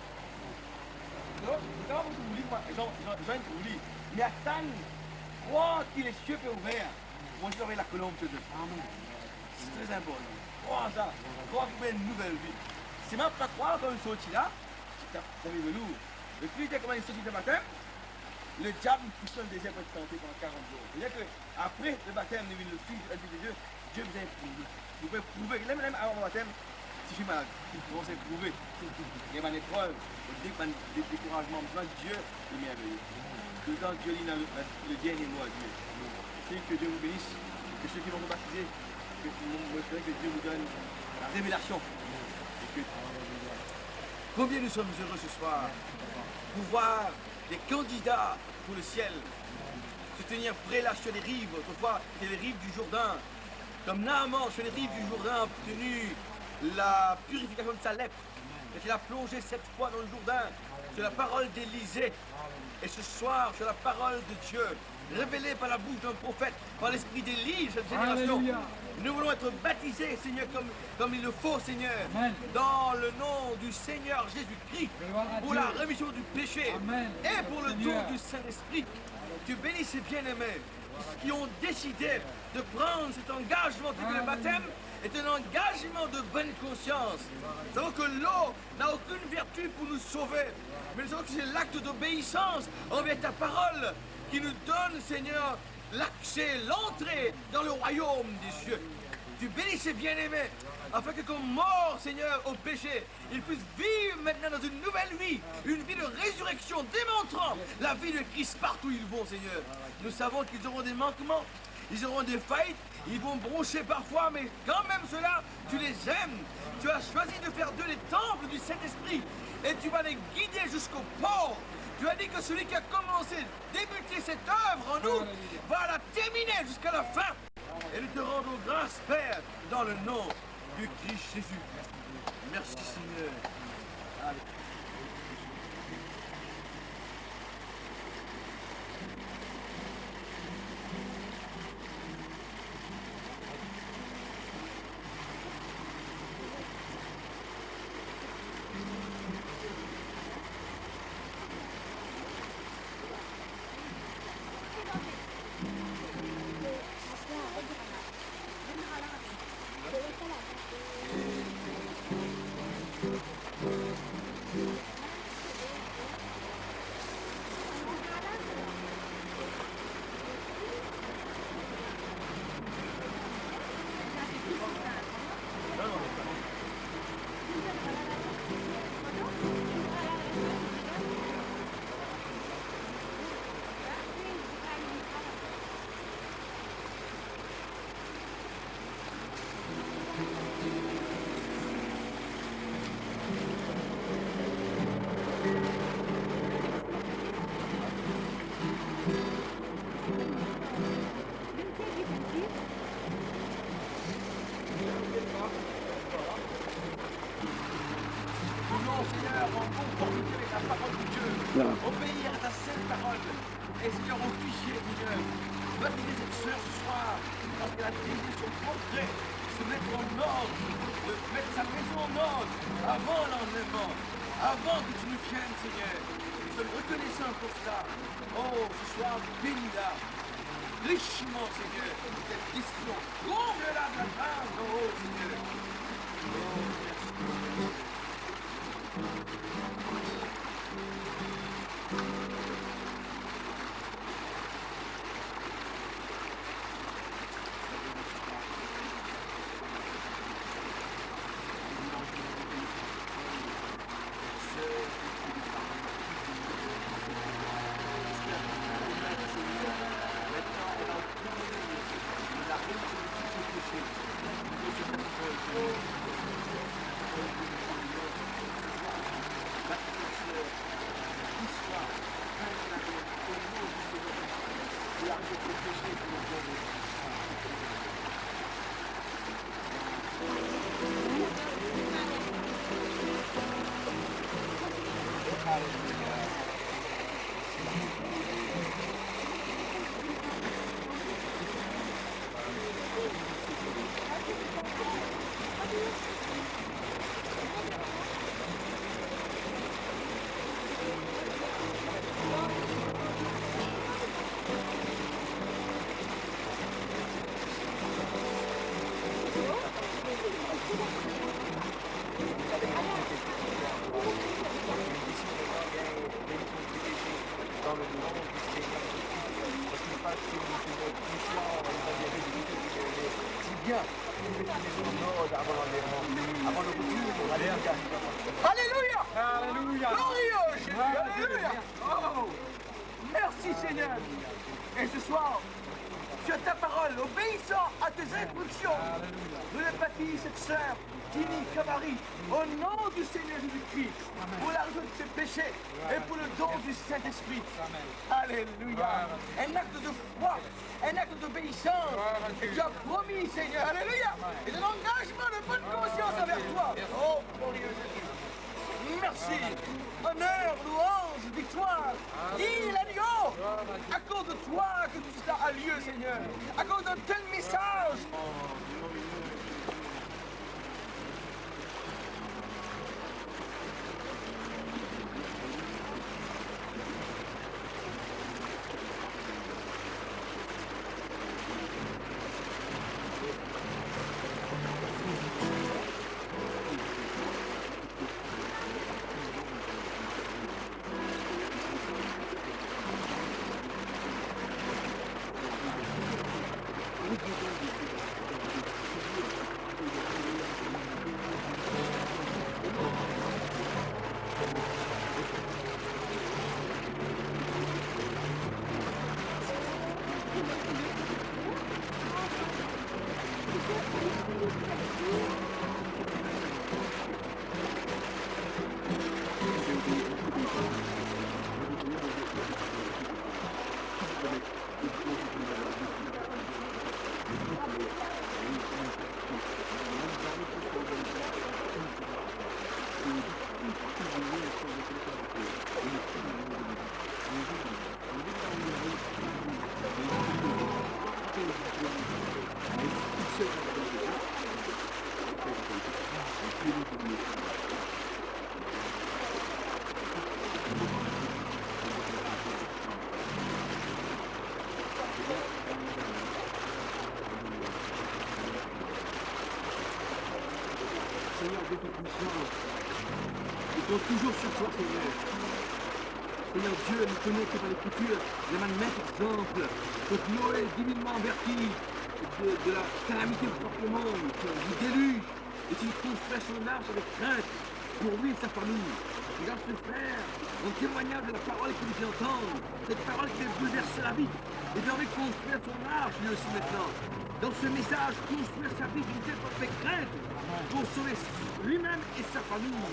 Quand vous voulez, moi, vous dites, mais attendre, croire que les cieux sont ouverts, moi je serai la colombe de Dieu. C'est très important. Croire ça, croire qu'il y a une nouvelle vie. C'est même pas croire qu'on est sorti là, ça fait velours. Le plus dès qu'on est sorti de baptême, le diable pousse le désert pour être tenté pendant 40 jours. C'est-à-dire qu'après le baptême, le Fils de Dieu, Dieu vous a éprouvé. Vous pouvez prouver, même avant le baptême, si je suis malade, vous pouvez prouver. Il y a une épreuve, des découragements, mais Dieu est merveilleux. Tout le temps, Dieu lit dans le dernier mot à Dieu. Que Dieu vous bénisse, que ceux qui vont vous baptiser, que Dieu vous donne la révélation. Et que, combien nous sommes heureux ce soir pour voir des candidats pour le ciel se tenir près là sur les rives, autrefois c'était les rives du Jourdain, comme Naaman sur les rives du Jourdain a obtenu la purification de sa lèpre, et qu'il a plongé 7 fois dans le Jourdain sur la parole d'Élisée, et ce soir sur la parole de Dieu, révélée par la bouche d'un prophète, par l'esprit d'Élie, cette génération. Alléluia. Nous voulons être baptisés, Seigneur, comme il le faut, Seigneur, Amen. Dans le nom du Seigneur Jésus-Christ, pour la rémission du péché. Amen. Et pour le don du Saint-Esprit. Tu bénis ces bien-aimés qui ont décidé de prendre cet engagement que le baptême est un engagement de bonne conscience. Nous savons que l'eau n'a aucune vertu pour nous sauver, mais nous savons que c'est l'acte d'obéissance envers ta parole qui nous donne, Seigneur, l'accès, l'entrée dans le royaume des cieux. Tu bénis ces bien-aimés, afin que comme mort, Seigneur, au péché, ils puissent vivre maintenant dans une nouvelle vie, une vie de résurrection, démontrant la vie de Christ partout où ils vont, Seigneur. Nous savons qu'ils auront des manquements, ils auront des failles, ils vont broncher parfois, mais quand même cela, tu les aimes. Tu as choisi de faire d'eux les temples du Saint-Esprit, et tu vas les guider jusqu'au port. Tu as dit que celui qui a commencé, débuté cette œuvre en nous, va la terminer jusqu'à la fin. Et nous te rendons grâce, Père, dans le nom du Christ Jésus. Merci, Seigneur. Allez. qu'elle a désiré son progrès, se mettre en ordre, de mettre sa maison en ordre avant l'enlèvement, avant que tu nous viennes, Seigneur. Nous sommes reconnaissants pour cela. Oh, ce soir, bénis-la richement, Seigneur, pour cette décision. Comble-la de la grâce en haut, Seigneur. Oh, merci. Alléluia! Alléluia! Glorieux Jésus! Alléluia! Oh! Merci Seigneur! Et ce soir, sur ta parole, obéissant à tes instructions, nous le bâtis cette sœur, Tini Kamari, au nom du Seigneur Jésus-Christ, pour la rémission de ses péchés et pour le don du Saint-Esprit. Alléluia! Un acte de foi, un acte d'obéissance. Et tu as promis, Seigneur, alléluia! Et un engagement de bonne conscience envers toi. Oh, glorieux Jésus! Merci, honneur, louange, victoire, il l'agneau, à cause de toi que tout cela a lieu, Seigneur, à cause d'un tel message. Seigneur, de toute puissance, il compte toujours sur toi, Seigneur. Seigneur Dieu, nous connaît que par l'Écriture, il y a un maître exemple, que Noé, divinement averti de la calamité pour le monde, du déluge, et qu'il construit son arche avec crainte pour lui et sa famille. Regarde ce frère, en témoignage de la parole qu'il vient entendre, cette parole qui fait bouleverser la vie, et il a envie de construire son arche lui aussi maintenant. Dans ce message, construire sa vie d'une telle parfaite crainte pour sauver lui-même et sa famille,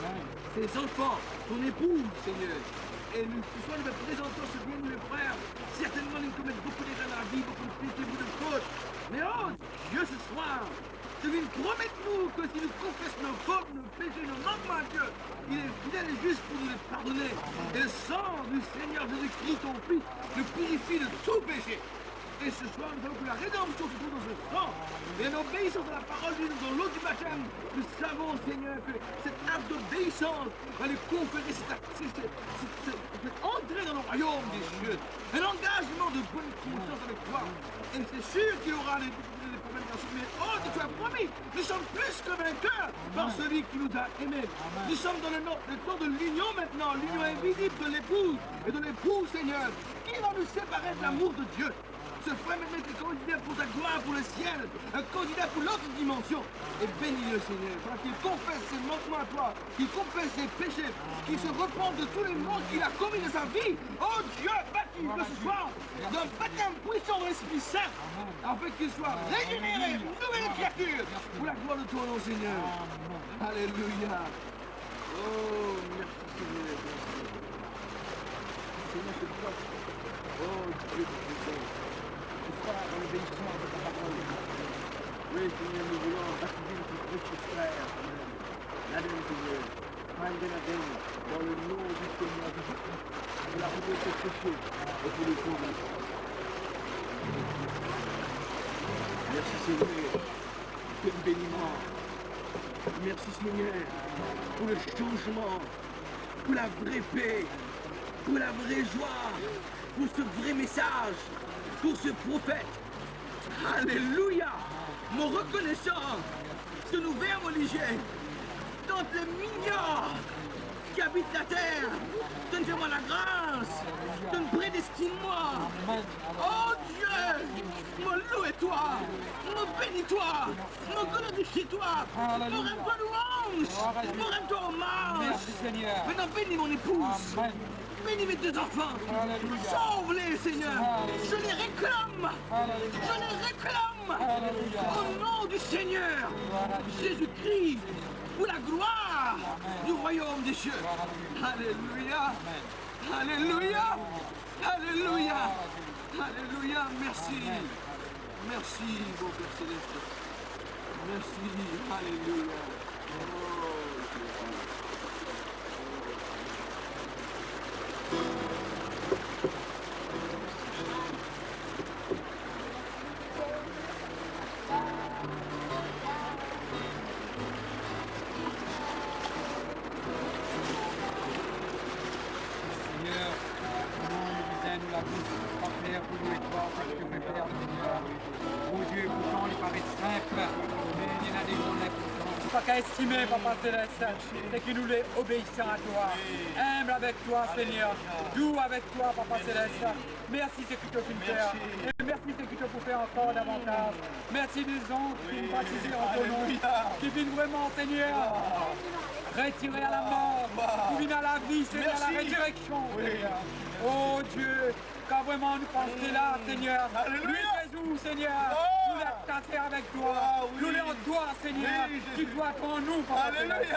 ses enfants, son épouse, Seigneur. Et nous, ce soir, nous présentons ce bien, mes frères. Certainement, nous commettons beaucoup d'erreurs dans la vie, beaucoup de péchés, beaucoup de fautes. Mais oh Dieu, ce soir, tu viens promettre-nous que si nous confessons nos fautes, nos péchés, nos manquements à Dieu, il est fidèle et juste pour nous les pardonner. Et le sang du Seigneur Jésus-Christ, ton Fils, nous purifie de tout péché. Et Et ce soir, nous savons que la rédemption se trouve dans ce sang. Et en obéissance à la parole de Dieu, dans l'eau du baptême, nous savons, Seigneur, que cette acte d'obéissance va lui conférer cette entrée dans le royaume des cieux. Un engagement de bonne conscience avec toi. Et c'est sûr qu'il aura les problèmes ensuite. Mais oh, tu as promis, nous sommes plus que vainqueurs par celui qui nous a aimés. Nous sommes dans le temps de l'union maintenant, l'union invisible de l'épouse et de l'époux, Seigneur. Qui va nous séparer de l'amour de Dieu? Ce frère maintenant est un candidat pour ta gloire, pour le ciel, un candidat pour l'autre dimension. Et bénis-le, Seigneur, parce qu'il confesse ses manquements à toi, qu'il confesse ses péchés, qu'il se repente de tous les maux qu'il a commis de sa vie. Oh Dieu, baptise-le ce soir d'un baptême puissant de l'Esprit Saint, afin qu'il soit régénéré, une nouvelle créature, pour la gloire de ton nom, Seigneur. Alléluia. Oh, merci, Seigneur. Seigneur, c'est toi. Oh, Dieu de Dieu. Dans l'obéissance de ta parole. Oui, Seigneur, nous voulons baptiser notre précieux frère, Seigneur. L'Adam, Seigneur. Prendre la veine dans le nom du Seigneur Jésus-Christ. Pour la remettre ses péchés et pour les pauvres. Merci, Seigneur. Pour le béniment. Merci, Seigneur, pour le changement, pour la vraie paix, pour la vraie joie, pour ce vrai message, pour ce prophète. Alléluia. Mon reconnaissant, ce nouvel religieux, dans les milliards qui habitent la terre, donne-moi la grâce, prédestine-moi. Oh Dieu, me loue-toi, me bénis-toi, me glorifie-toi, me rends-toi louange, me rends-toi hommage. Maintenant bénis mon épouse. Bénis mes deux enfants. Sauve-les, Seigneur. Je les réclame. Je les réclame. Au nom du Seigneur Jésus-Christ, pour la gloire du royaume des cieux. Alléluia. Alléluia. Alléluia. Alléluia. Merci. Merci, mon Père Céleste. Merci. Alléluia. Oh, pas qu'à estimer, Papa Céleste, c'est que nous les obéissons à toi. Humble avec toi, Seigneur. Doux avec toi, Papa Céleste. Merci ce que tu peux faire. Et merci ce que tu peux faire encore davantage. Merci des anges qui nous baptisent en ton nom, qui viennent vraiment, Seigneur, retirer à la mort, qui viennent à la vie, Seigneur, à la résurrection, Seigneur. Oh Dieu, quand vraiment nous pensons là, Seigneur, nous Jésus, Seigneur, nous les tasser avec toi, nous les en toi, Seigneur, tu dois en nous, Papa Céleste.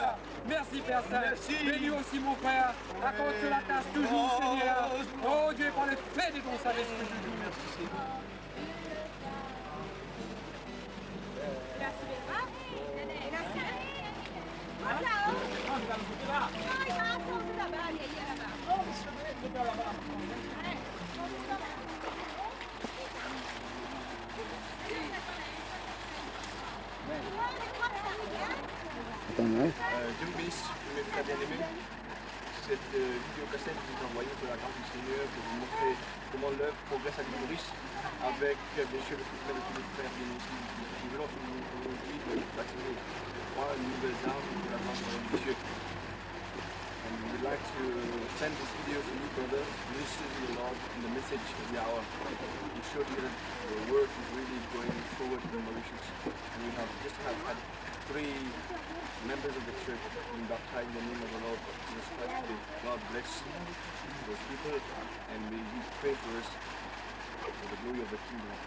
Merci, Père Saint. Bénis aussi mon frère, accorde la tâche toujours, Seigneur. Oh Dieu, par le fait de ton Saint-Esprit toujours. Merci, Seigneur. Dieu vous bénisse, mes frères bien-aimés. Cette vidéocassette vous est envoyée de la grâce du Seigneur pour vous montrer comment l'œuvre progresse à l'île Maurice avec bien sûr le soutien de tous les frères bien-aimés. Nous voulons aujourd'hui baptiser trois nouvelles armes de la grâce de Dieu. And we would like to send this video to you, brothers, listen to the Lord in the message of the hour. To show you that the work is really going forward in Mauritius. And we have just had 3 members of the church being baptized in the name of the Lord Jesus Christ today. God bless those people, and may you pray for us for the glory of the kingdom of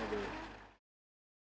God.